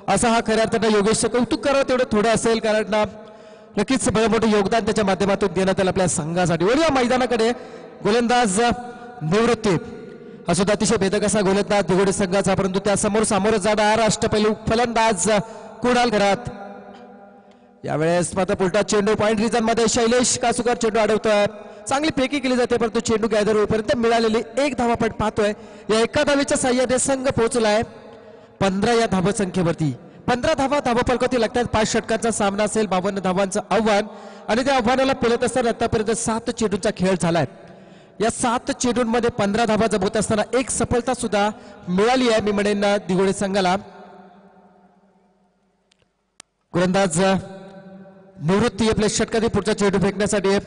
असा हा खऱ्या अर्थानं योगेशचं कौतुक करावं तेवढं थोडं असेल, कारण नक्कीच बरं मोठं योगदान त्याच्या माध्यमातून देण्यात आलं आपल्या संघासाठी. वळूया मैदानाकडे. गोलंदाज निवृत्ती हा सुद्धा अतिशय भेदक असा गोलंदाज दिघोडे संघाचा, परंतु त्यासमोर सामोरं जाणार अष्टपैलू फलंदाज कुणाल घरात. यावेळेस मात्र पुलटा चेंडू पॉइंट रिजन मध्ये शैलेश कासुकर चेंडू अडवतोय. चांगली फेकी केली जाते, परंतु चेंडू गॅदर होईपर्यंत मिळालेली एक धाव आपण पाहतोय. या एका धावेच्या साह्याने संघ पोहोचलाय 15 या धावसंख्येवरती. 15 धावा धावफलकावरती लागतात. 5 षटकांचा सामना असेल, 52 धावांचं आव्हान, आणि त्या आव्हानाला पेलत असताना आतापर्यंत 7 चेंडूंचा खेळ झालाय. या 7 चेंडूंमध्ये 15 धावा जमवत असताना एक सफलता सुद्धा मिळाली आहे मी म्हणेन दिघोडे संघाला. गोलंदाज निवृत्ती आपल्या षटकातील पुढचा चेंडू फेकण्यासाठी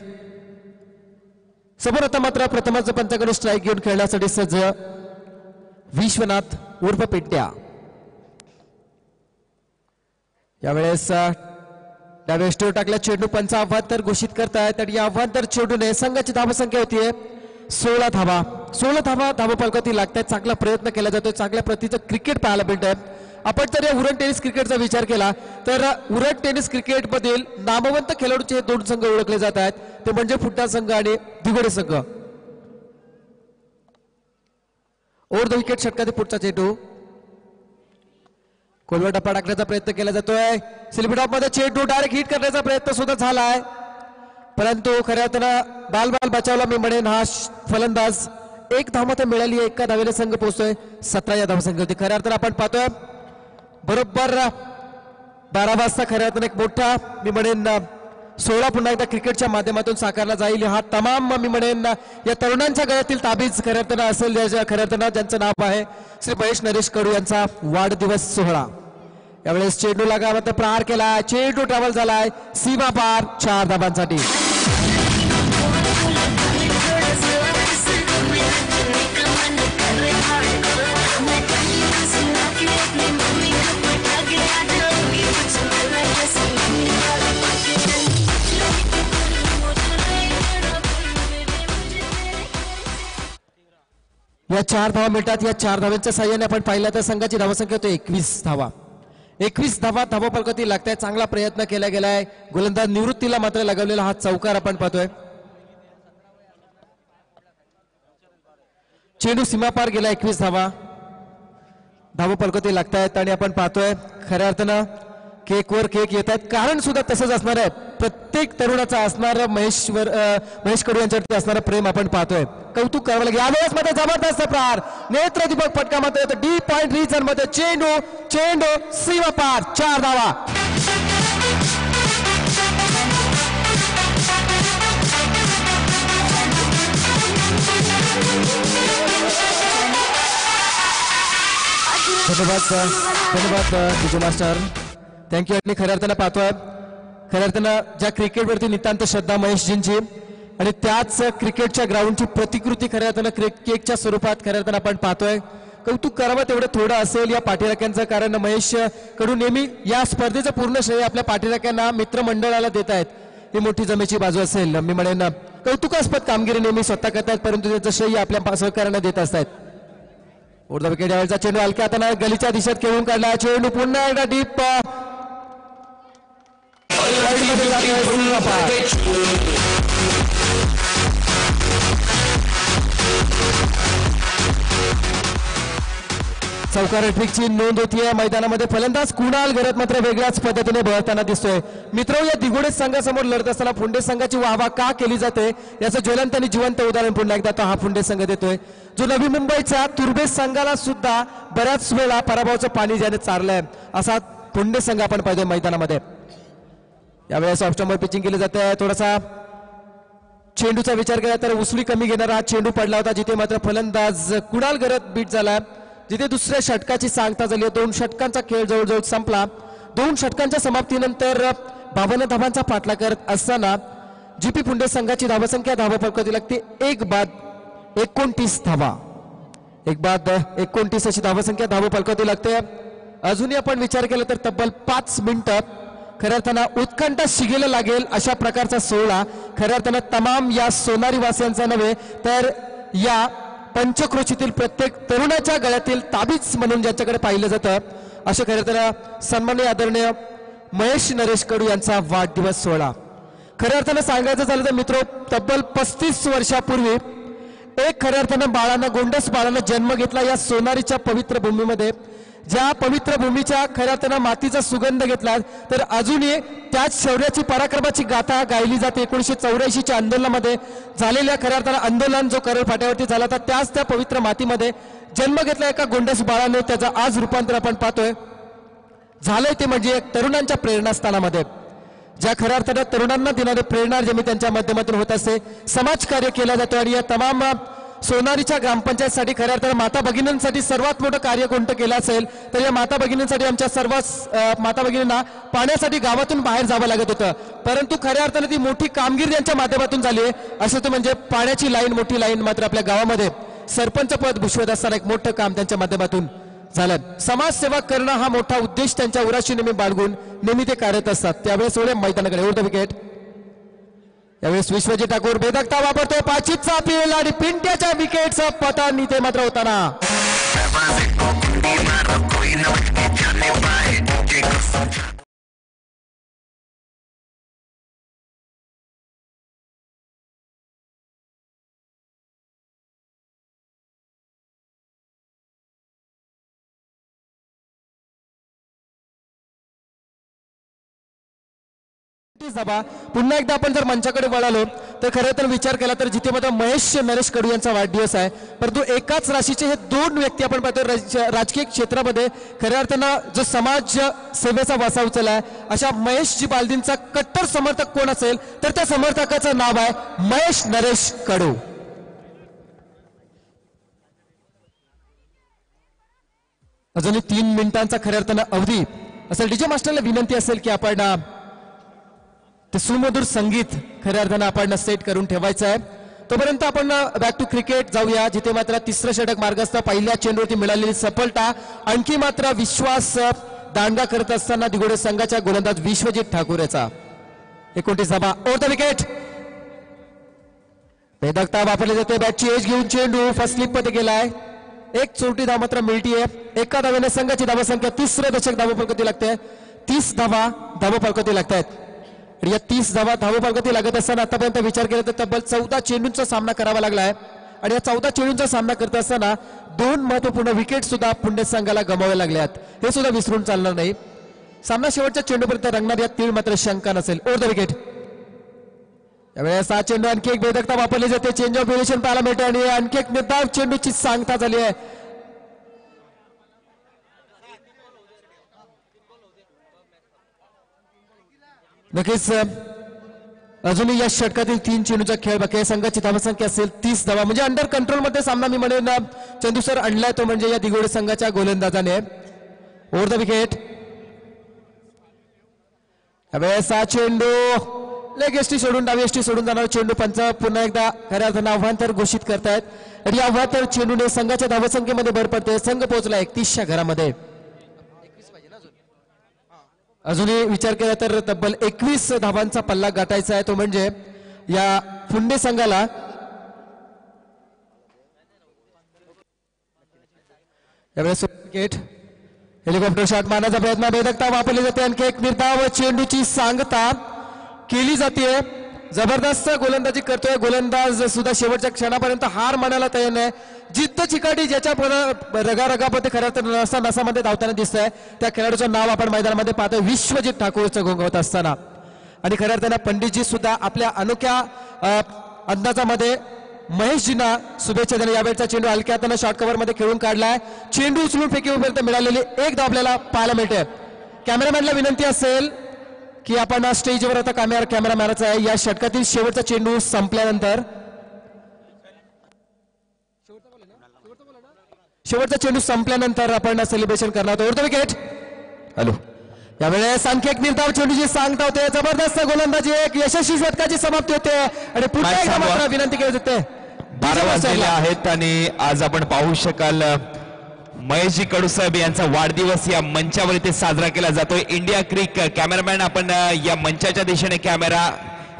समोर. आता मात्र प्रथमच पंचाकडे स्ट्राईक घेऊन खेळण्यासाठी सज्ज विश्वनाथ उर्फ पिंट्या. यावेळेस डाव्या स्टोर टाकल्या चेंडू पंच आव्हान तर घोषित करतायत, आणि या आव्हान तर चेंडूने संघाची धावसंख्या होतीये 16 धावा. 16 धावा धावफलकावरती लागतात. चांगला प्रयत्न केला जातोय, चांगल्या प्रतीचं क्रिकेट पाहायला मिळतंय. आपण जर या उरण टेनिस क्रिकेटचा विचार केला तर उरण टेनिस क्रिकेट मधील नामवंत खेळाडूचे 2 संघ ओळखले जात आहेत, ते म्हणजे फुट्टा संघ आणि दिघोडे संघ. ओव्हर द विकेट षटकातील पुढचा चेंडू कोलवा टप्पा टाकण्याचा प्रयत्न केला जातोय. सिल्बीटॉप मध्ये चेंडू डायरेक्ट हिट करण्याचा प्रयत्न सुद्धा झालाय, परंतु खऱ्या अर्थानं बाल बचावला मी म्हणेन हा फलंदाज. एक धाव मात्र मिळाली आहे. एका धावेने संघ पोहोचतोय 17 या धावसंख्येवरती. खऱ्या अर्थानं आपण पाहतोय बरोबर 12 वाजता खऱ्या अर्थानं एक मोठा मी म्हणेन 16 पुन्हा एकदा क्रिकेटच्या माध्यमातून साकारला जाईल. हा तमाम मी म्हणेन या तरुणांच्या गळ्यातील ताबीज खऱ्या अर्थानं असेल, खऱ्या अर्थानं ज्यांचं नाव आहे श्री महेश नरेश कडू यांचा वाढदिवस सोहळा. यावेळेस चेंडू लागा मात्र प्रहार केला, चेंडू ट्रॅव्हल झालाय सीमा पार 4 धावांसाठी. या 4 धावा मिळतात. या 4 धावांच्या साह्याने आपण पाहिलं तर संघाची धावसंख्या होती 21 धावा. 21 धावा धावफलकावरती लागताय. चांगला प्रयत्न केला गेलाय. गोलंदाज निवृत्तीला मात्र लगावलेला हा चौकार आपण पाहतोय. चेंडू सीमापार गेला. 21 धावा धावफलकावरती लागतायत, आणि आपण पाहतोय खऱ्या अर्थानं केकवर केक येत आहेत. कारण सुद्धा तसंच असणार आहे. प्रत्येक तरुणाचा असणार महेश कडू यांच्यावरती असणारं प्रेम आपण पाहतोय. कौतुक करावं लागेल. यावेळेस मध्ये जबरदस्त प्रहार, नेत्रदीपक फटका मात्र डी पॉइंट रिजन मध्ये चेंडू सीमा पार 4 धावा. धन्यवाद विजय मास्टर, थँक्यू. आणि खऱ्या अर्थानं पाहतोय खऱ्या अर्थानं ज्या क्रिकेटवरती नितांत श्रद्धा महेशजींची, आणि त्याच क्रिकेटच्या ग्राउंडची प्रतिकृती खऱ्या अर्थानं केकच्या स्वरूपात खऱ्या अर्थानं आपण पाहतोय. कौतुक करावं तेवढं थोडं असेल या पाठीराख्यांचं, कारण महेश कडून नेहमी या स्पर्धेचं पूर्ण श्रेय आपल्या पाठीराख्यांना मित्रमंडळाला देत आहेत. ही मोठी जमेची बाजू असेल. मी म्हणेन कौतुकास्पद कामगिरी नेहमी स्वतः करतात, परंतु त्याचं श्रेय आपल्या सहकार्यांना देत असतात. ओढा विकेट. यावेळेचा चेंडू हलक्या हाताने गलीच्या दिशेत खेळून काढला. चेंडू पुन्हा एकदा डीप चौकार ट्रिकची नोंद होतीये मैदानामध्ये. फलंदाज कुणाल घरात मात्र वेगळ्याच पद्धतीने बहरताना दिसतोय. मित्र, या दिघोडे संघासमोर लढत असताना फुंडे संघाची वाहवा का केली जाते याचं ज्वलंत आणि जिवंत उदाहरण पुन्हा एकदा तो हा फुंडे संघ देतोय, जो नवी मुंबईच्या तुर्बे संघाला सुद्धा बऱ्याच वेळा पराभवाचं पाणी ज्याने चारलंय असा फुंडे संघ आपण पाहतोय मैदानामध्ये. यावेळेस ऑफस्टंपवर पिचिंग केली जाते. थोडासा चेंडूचा विचार केला तर उसळी कमी घेणारा हा चेंडू पडला होता, जिथे मात्र फलंदाज कुणाल घरात बीट झाला, जिथे दुसऱ्या षटकाची सांगता झाली. 2 षटकांचा खेळ जवळजवळ संपला. 2 षटकांच्या समाप्तीनंतर 52 धावांचा पाठलाग करत असताना जीपी फुंडे संघाची धावसंख्या धावफलकावरती लागते 1 बाद 29 धावा. 1 बाद 29 अशी धावसंख्या धावफलकावरती लागते. अजूनही आपण विचार केला तर तब्बल 5 मिनिटं खऱ्या अर्थानं उत्कंठा शिगेला लागेल अशा प्रकारचा सोहळा खऱ्या अर्थानं तमाम या सोनारी वासियांचा नव्हे तर या पंचक्रोशीतील प्रत्येक तरुणाच्या गळ्यातील ताबीज म्हणून ज्याच्याकडे पाहिलं जातं अशा खऱ्या अर्थानं सन्माननीय आदरणीय महेश नरेश कडू यांचा वाढदिवस सोहळा. खऱ्या अर्थानं सांगायचं झालं तर मित्र तब्बल 35 वर्षापूर्वी एक खऱ्या अर्थानं गोंडस बाळानं जन्म घेतला या सोनारीच्या पवित्र भूमीमध्ये. ज्या पवित्र भूमीच्या खऱ्या अर्थानं मातीचा सुगंध घेतला तर अजूनही त्याच शौर्याची पराक्रमाची गाथा गायली जाते. 1984च्या आंदोलनामध्ये झालेल्या खऱ्या अर्थानं आंदोलन जो करळ फाट्यावरती झाला होता त्याच त्या पवित्र मातीमध्ये जन्म घेतला एका गोंडस बाळाने. त्याचं आज रूपांतर आपण पाहतोय झालंय ते म्हणजे तरुणांच्या प्रेरणास्थानामध्ये ज्या खऱ्या अर्थानं तरुणांना देणारे प्रेरणा जे मी त्यांच्या माध्यमातून होत असते समाजकार्य केलं जातं. आणि या तमाम सोनारीच्या ग्रामपंचायतसाठी खऱ्या अर्थानं माता भगिनींसाठी सर्वात मोठं कार्य कोणतं केलं असेल तर या माता भगिनींसाठी आमच्या सर्व माता भगिनींना पाण्यासाठी गावातून बाहेर जावं लागत होतं. परंतु खऱ्या अर्थानं ती मोठी कामगिरी त्यांच्या माध्यमातून झाली आहे. असं तो म्हणजे पाण्याची लाईन मोठी लाईन मात्र आपल्या गावामध्ये सरपंच पद भूषवत असताना एक मोठं काम त्यांच्या माध्यमातून झालं. समाजसेवा करणं हा मोठा उद्देश त्यांच्या उराशी नेहमी बाळगून नेहमी ते कार्यरत असतात. त्यावेळेस एवढे मैदानाकडे एवढं विकेट यावेळेस विश्वजित ठाकूर बेदगता वापरतोय. पाचीचा अपील आणि पिंट्याच्या विकेटचा पतन इथे मात्र होताना पुन्हा एकदा आपण जर मंचाकडे वळालो तर खरं तर विचार केला तर जिथे मात्र महेश नरेश कडू यांचा वाढदिवस आहे परंतु एकाच राशीचे हे दोन व्यक्ती आपण पाहतो राजकीय क्षेत्रामध्ये खऱ्या अर्थानं जो समाज सेवेचा वासा उचलला अशा महेशजी बालदींचा कट्टर समर्थक कोण असेल तर त्या समर्थकाचं नाव आहे महेश नरेश कडू. अजूनही 3 मिनिटांचा खऱ्या अर्थानं अवधी असेल. डीजे मास्टरला विनंती असेल की आपण ते सुमधुर संगीत खऱ्या अर्थानं आपण सेट करून ठेवायचं आहे. तोपर्यंत आपण बॅक टू क्रिकेट जाऊया जिथे मात्र तिसरं षटक मार्गस्थ पहिल्या चेंडूवरती मिळालेली सफलता आणखी मात्र विश्वास दांडगा करत असताना दिघोडे संघाच्या गोलंदाज विश्वजित ठाकूर याचा 29 धावा ओव्हर द विकेट. बेदगता वापरली जाते बॅटची एज घेऊन चेंडू फर्स्ट स्लिप मध्ये गेलाय. एक चोरटी धाव मात्र मिळतीये. एका धावेने संघाची धावसंख्या तिसरं दशक धावफलकावरती लागते. 30 धावा धावफलकावरती लागत आहेत. या 30 धावा धावफलकावरती लागत असताना आतापर्यंत विचार केला तर तब्बल 14 चेंडूंचा सामना करावा लागलाय आणि या 14 चेंडूंचा सामना करत असताना 2 महत्वपूर्ण विकेट सुद्धा पुणे संघाला गमावे लागल्यात हे सुद्धा विसरून चालणार नाही. सामना शेवटच्या चेंडूपर्यंत रंगणार यात तीळ मात्र शंका नसेल. Over the wicket. यावेळेस हा चेंडू आणखी एक बेदगता वापरली जाते. चेंज ऑफ डिरेक्शन पाहायला मिळते आणि आणखी एक निर्धाव चेंडूची सांगता झाली आहे. नक्कीच अजूनही या षटकातील 3 चेंडूचा खेळ बाकी आहे. संघाची धावसंख्या असेल 30 धावा म्हणजे अंडर कंट्रोल मध्ये सामना मी म्हणेन चंदू सर आणलाय तो म्हणजे या दिघोडे संघाच्या गोलंदाजाने. Over the wicket. यावेळेस हा चेंडू लेग एसटी सोडून डावी एसटी सोडून जाणार चेंडू पंच पुन्हा एकदा खऱ्या अर्थानं आव्हान घोषित करतायत आणि आव्हान चेंडूने संघाच्या धावसंख्येमध्ये भर पडते. संघ पोहोचला 31च्या घरामध्ये. अजूनही विचार केला तर तब्बल 21 धावांचा पल्ला गाठायचा आहे तो म्हणजे या पुणे संघाला. यावेळेस विकेट हेलिकॉप्टर शॉट मारण्याचा प्रयत्न बेदगता वापरली जाते. आणखी एक निर्धाव चेंडूची सांगता केली जाते. जबरदस्त गोलंदाजी करतोय गोलंदाज सुद्धा शेवटच्या क्षणापर्यंत हार मानायला तयार नाही. जिद्द चिकाटी ज्याच्या रगारगामध्ये खऱ्या तर नसामध्ये धावताना दिसत आहे त्या खेळाडूचं नाव आपण मैदानामध्ये पाहतोय विश्वजित ठाकूरचं घोंघवत असताना. आणि खऱ्या अर्थानं पंडितजी सुद्धा आपल्या अनोख्या अंदाजामध्ये महेशजींना शुभेच्छा देणे. यावेळेचा चेंडू हलक्या हाताने शॉर्ट कव्हर मध्ये खेळून काढलाय. चेंडू उचलून फेकीपर्यंत मिळालेली एक धाव आपल्याला पाहायला मिळते. कॅमेरामॅनला विनंती असेल की आपण स्टेजवर आता कॅमेरामॅनचा आहे. या षटकातील शेवटचा चेंडू संपल्यानंतर शेवटचा चेंडू संपल्यानंतर आपण सेलिब्रेशन करणार आहोत. Over the wicket. हॅलो. यावेळेस आणखी एक निर्धाव चेंडूची सांगता होते. जबरदस्त गोलंदाजी एक यशस्वी षटकाची समाप्ती होते आणि पुन्हा एकदा मात्र विनंती केली जाते 12 वाजलेले आहेत आणि आज आपण पाहू शकाल महेशजी कडूसाहेब यांचा वाढदिवस या मंचावर इथे साजरा केला जातोय. इंडिया क्रिक कॅमेरामॅन आपण या मंचाच्या दिशेने कॅमेरा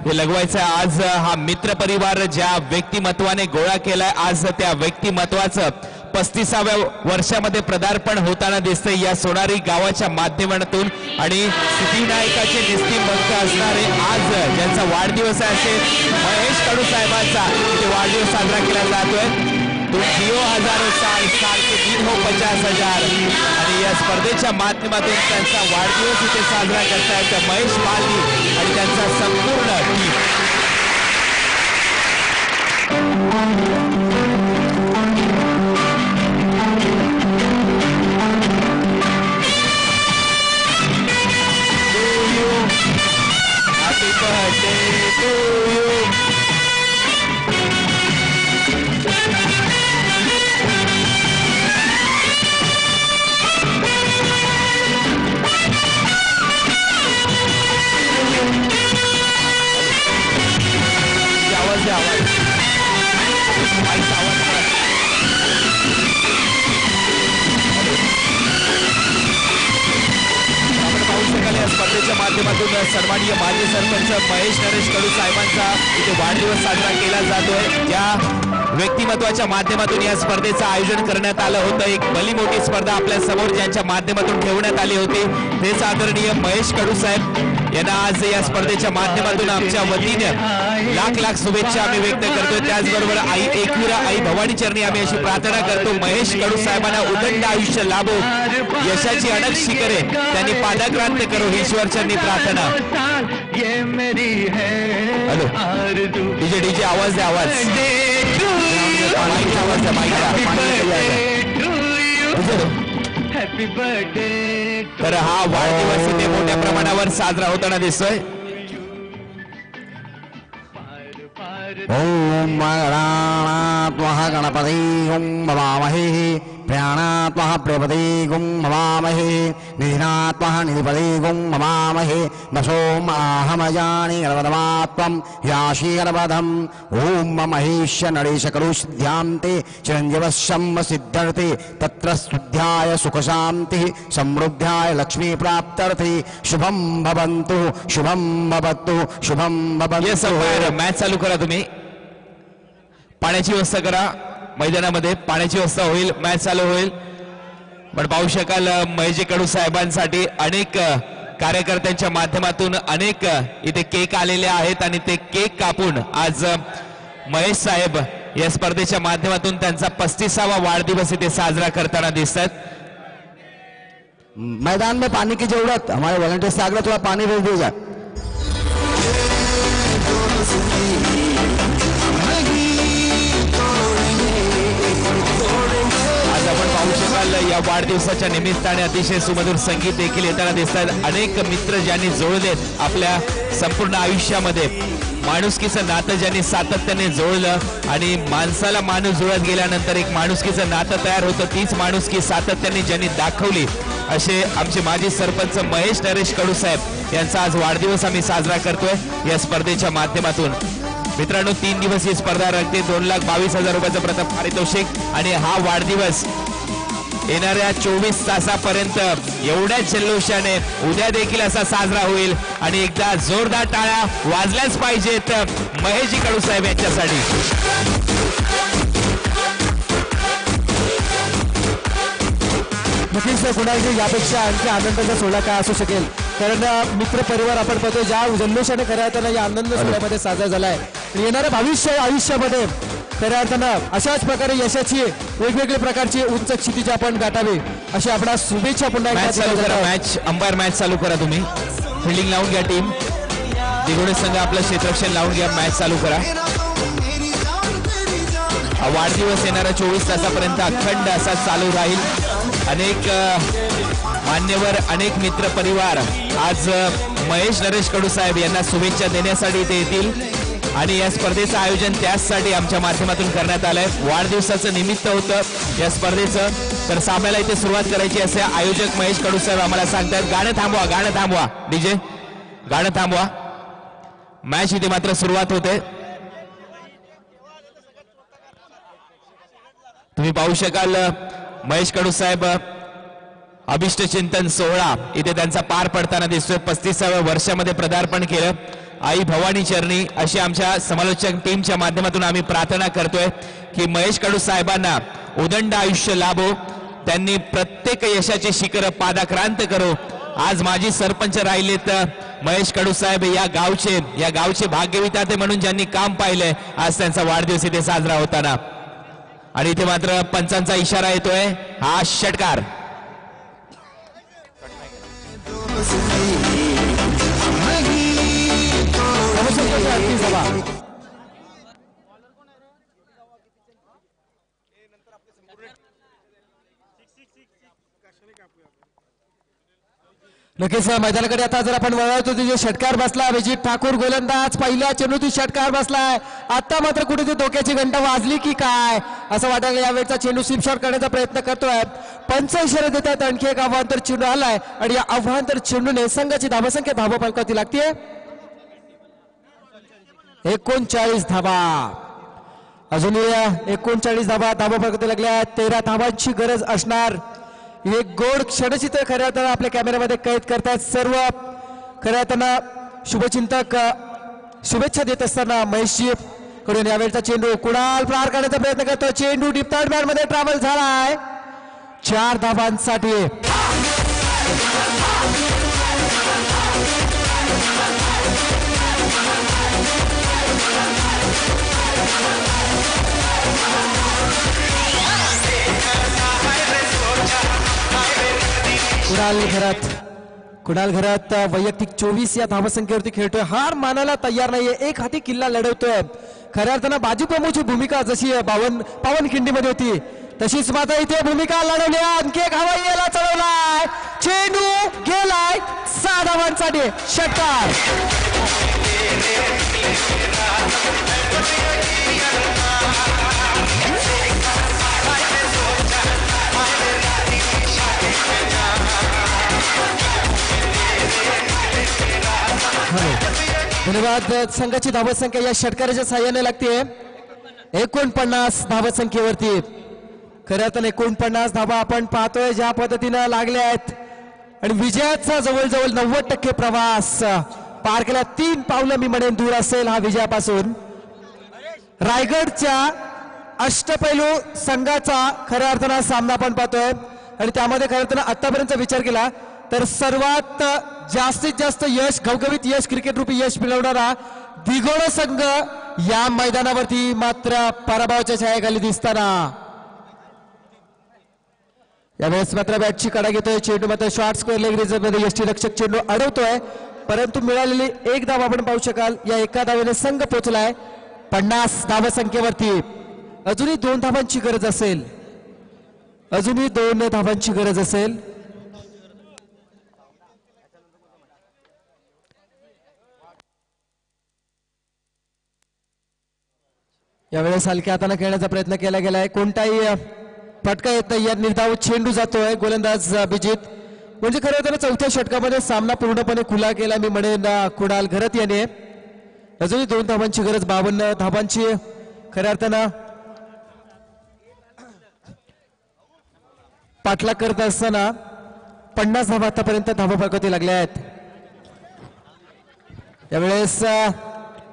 हे लगवायचा. आज हा मित्र परिवार ज्या व्यक्तिमत्वाने गोळा केलाय, आज त्या व्यक्तिमत्वाचं 35व्या वर्षामध्ये पदार्पण होताना दिसतंय या सोनारी गावाच्या माध्यमातून. आणि सिद्धिविनायकाचे निस्तीम भक्त असणारे आज ज्यांचा वाढदिवस आहे असे महेश कडू साहेबांचा इथे वाढदिवस साजरा केला जातोय. तुम जियो हजारो साल, साल के दिन हो 50,000. आणि या स्पर्धेच्या माध्यमातून त्यांचा वाढदिवस इथे साजरा करतायत महेश मालनी आणि त्यांचा संपूर्ण team. Happy birthday to you. आवाज या स्पर्धेच्या माध्यमातून सन्माननीय माजी सरपंच महेश नरेश कडू साहेबांचा इथे वाढदिवस साजरा केला जातोय. या व्यक्तिमत्वाच्या माध्यमातून या स्पर्धेचं आयोजन करण्यात आलं होतं. एक भली मोठी स्पर्धा आपल्या समोर ज्यांच्या माध्यमातून ठेवण्यात आली होती तेच आदरणीय महेश कडू साहेब यांना आज या स्पर्धेच्या माध्यमातून आमच्या वतीने लाख लाख शुभेच्छा आम्ही व्यक्त करतोय. त्याचबरोबर आई एकविरा आई भवानी चरणी आम्ही अशी प्रार्थना करतो महेश कडू साहेबांना उदंड आयुष्य लाभो, यशाची अनक शिखरे त्यांनी पादाक्रांत करो, ईश्वर चरणी प्रार्थना. हॅलो डीजे आवाज द्या, आवाज हॅपी बर्थडे. तर हा वाढदिवस इथे मोठ्या प्रमाणावर साजरा होताना दिसतोय. ओम गणानात्मः गणपति ओम भवामहे, प्राणात्मः प्रपदे गुं भवामहे, निधिनात्मः निधिपदे गुं भवामहे, वसोम आहमजानि गणपतमात्मं याशी गणपतम्. ओम महेश नरेश करुष्ध्यान्ते चिरञ्जीवशं सिद्धर्थे तत्र शुद्ध्याय सुखशान्तिः समृद्ध्याय लक्ष्मी प्राप्त्यर्थे शुभं भवन्तु शुभं भवतु शुभं भवन्तु. मॅच चालू करा तुम्ही. पाण्याची व्यवस्था करा मैदानामध्ये, पाण्याची व्यवस्था होईल, मॅच चालू होईल. पण पाहू शकाल महेशजी कडू साहेबांसाठी अनेक कार्यकर्त्यांच्या माध्यमातून अनेक इथे केक आलेले आहेत आणि ते केक कापून आज महेश साहेब या स्पर्धेच्या माध्यमातून त्यांचा 35वा वाढदिवस इथे साजरा करताना दिसतात. मैदान में पानी की जरूरत, हमारे वॉलंटियर्स से आग्रह थोड़ा पानी भेज दीजिए. आज आपण पाहू शकाल या वाढदिवसाच्या निमित्ताने अतिशय सुमधुर संगीत देखील येताना दिसतात. अनेक मित्र ज्यांनी जोडलेत आपल्या संपूर्ण आयुष्यामध्ये, माणुसकीचं नातं ज्यांनी सातत्याने जोडलं आणि माणसाला माणूस जुळत गेल्यानंतर एक माणुसकीचं नातं तयार होतं, तीच माणुसकी सातत्याने ज्यांनी दाखवली असे आमचे माजी सरपंच महेश नरेश कडू साहेब यांचा आज वाढदिवस आम्ही साजरा करतोय या स्पर्धेच्या माध्यमातून. मित्रांनो 3 दिवस ही स्पर्धा रंगते. 2,22,000 रुपयाचं प्रथम पारितोषिक आणि हा वाढदिवस येणाऱ्या 24 तासापर्यंत एवढ्याच जल्लोषाने उद्या देखील असा साजरा होईल. आणि एकदा जोरदार टाळ्या वाजल्याच पाहिजेत महेशजी कडू साहेब यांच्यासाठी. नक्कीच कुणाची यापेक्षा आणखी आनंदाचा सोहळा काय असू शकेल, कारण मित्र परिवार आपण पाहतो ज्या जल्लोषाने खऱ्या अर्थानं या आनंद सोहळ्यामध्ये साजरा झालाय. येणाऱ्या आयुष्यामध्ये खऱ्या अर्थानं अशाच प्रकारे यशाची वेगवेगळ्या प्रकारची उच्च क्षितिज आपण गाठावी अशी आपल्या शुभेच्छा. पुन्हा मॅच चालू करा, मॅच अंपायर मॅच चालू करा तुम्ही. फिल्डिंग लावून घ्या टीम. दिगोडे संघ आपलं क्षेत्ररक्षण लावून घ्या. मॅच चालू करा. वाढदिवस येणाऱ्या 24 तासापर्यंत अखंड असा चालू राहील. अनेक मान्यवर, अनेक मित्र परिवार आज महेश नरेश कडू साहेब यांना शुभेच्छा देण्यासाठी इथे येतील आणि या स्पर्धेचं आयोजन त्याचसाठी आमच्या माध्यमातून करण्यात आलंय. वाढदिवसाचं निमित्त होतं या स्पर्धेचं. तर सामन्याला इथे सुरुवात करायची असे आयोजक महेश कडू साहेब आम्हाला सांगतात. गाणं थांबवा, गाणं थांबवा, डीजे गाणं थांबवा. मॅच इथे मात्र सुरुवात होते. तुम्ही पाहू शकाल महेश कडू साहेब अभिष्ट चिंतन सोहळा इथे त्यांचा पार पडताना दिसतोय. 35व्या वर्षामध्ये पदार्पण केलं. आई भवानी चरणी अशी आमच्या समालोचक टीमच्या माध्यमातून आम्ही प्रार्थना करतोय की महेश कडू साहेबांना उदंड आयुष्य लाभो, त्यांनी प्रत्येक यशाचे शिखर पादाक्रांत करो. आज माजी सरपंच राहिलेत महेश कडू साहेब, या गावचे भाग्यविधाते म्हणून ज्यांनी काम पाहिलंय, आज त्यांचा वाढदिवस इथे साजरा होताना. आणि इथे मात्र पंचांचा इशारा येतोय, हा षटकार. नक्कीच मैदानाकडे आता जर आपण वळवतो तिथे षटकार बसला. अभिजित ठाकूर गोलंदाज, पहिल्या चेंडूत षटकार बसलाय. आता मात्र कुठे ती धोक्याची घंटा वाजली की काय असं वाटायला यावेळचा चेंडू स्लिप शॉट करण्याचा प्रयत्न करतोय. पंच इशारे देतात. आणखी एक अवांतर चेंडू आलाय आणि या अवांतर चेंडूने संघाची धावसंख्या धावफलकावरती लागते 39 धावा. अजूनही 39 धावा धावफलकावरती लागल्या. 13 धावांची गरज असणार. एक गोड क्षणचित्र खऱ्या अर्थानं आपल्या कॅमेऱ्यामध्ये कैद करतात सर्व. खऱ्या अर्थानं शुभचिंतक शुभेच्छा देत असताना महेशजी कडून यावेळचा चेंडू कुणाल प्रहार करण्याचा प्रयत्न करतो. चेंडू डीप थर्ड मॅन मध्ये ट्रॅव्हल झालाय 4 धावांसाठी. कुणाल घरात वैयक्तिक 24 या धावसंख्येवरती खेळतोय. हार मानायला तयार नाहीये. एक हाती किल्ला लढवतोय. खऱ्या अर्थानं बाजू प्रमुखची भूमिका जशी पावनखिंडीमध्ये होती तशीच मात्र इथे भूमिका लढवली. आणखी एक हवाई याला चढवलाय. चेंडू गेलाय 6 धावांसाठी. षटकार. धन्यवाद. संघाची धावसंख्या या षटकाराच्या साह्याने लागते 49 धावसंख्येवरती. खऱ्या अर्थाने 49 धावा आपण पाहतोय ज्या पद्धतीनं लागल्या आहेत आणि विजयाचा जवळजवळ 90% प्रवास पार केला. 3 पावलं मी म्हणेन दूर असेल हा विजयापासून. रायगडच्या अष्टपैलू संघाचा खऱ्या अर्थानं सामना आपण पाहतोय आणि त्यामध्ये खऱ्या अर्थानं आतापर्यंत विचार केला तर सर्वात जास्तीत जास्त यश, घवघवीत यश, क्रिकेट रूपी यश मिळवणारा दिघोडा संघ या मैदानावरती मात्र पराभवाच्या छायाखाली दिसताना. यावेळेस मात्र बॅटची कडा घेतोय. चेंडू मात्र शॉर्ट स्क्वेअर लेग रिझर्व्ह मध्ये यष्टीरक्षक चेंडू अडवतोय परंतु मिळालेली एक धाव आपण पाहू शकाल. या एका धावेने संघ पोहोचलाय 50 धावसंख्येवरती. अजूनही 2 धावांची गरज असेल. अजूनही 2 धावांची गरज असेल. यावेळेस हलक्या हाताने खेळण्याचा प्रयत्न केला गेलाय. कोणताही फटका येत नाही. या निर्धाव चेंडू जातोय. गोलंदाज अभिजित म्हणजे खरं तर 4थ्या षटकामध्ये सामना पूर्णपणे खुला केला मी म्हणेन कुणाल घरत याने. अजूनही 2 धावांची गरज. 52 धावांची खऱ्या अर्थानं पाठलाग करत असताना 50 धावा आतापर्यंत धावाफलकावरती लागल्या आहेत. यावेळेस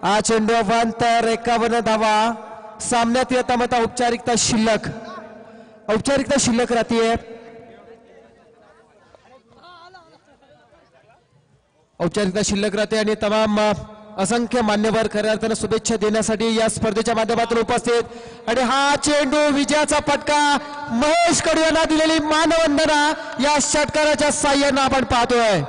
हा चेंडू अवांतर 51 धावा. सामन्यात येता मात्र औपचारिकता शिल्लक राहतीये. औपचारिकता शिल्लक राहते आणि तमाम असंख्य मान्यवर खऱ्या अर्थानं शुभेच्छा देण्यासाठी या स्पर्धेच्या माध्यमातून उपस्थित. आणि हा चेंडू विजयाचा फटका महेश कडू यांना दिलेली मानवंदना या षटकाराच्या साह्यानं आपण पाहतोय.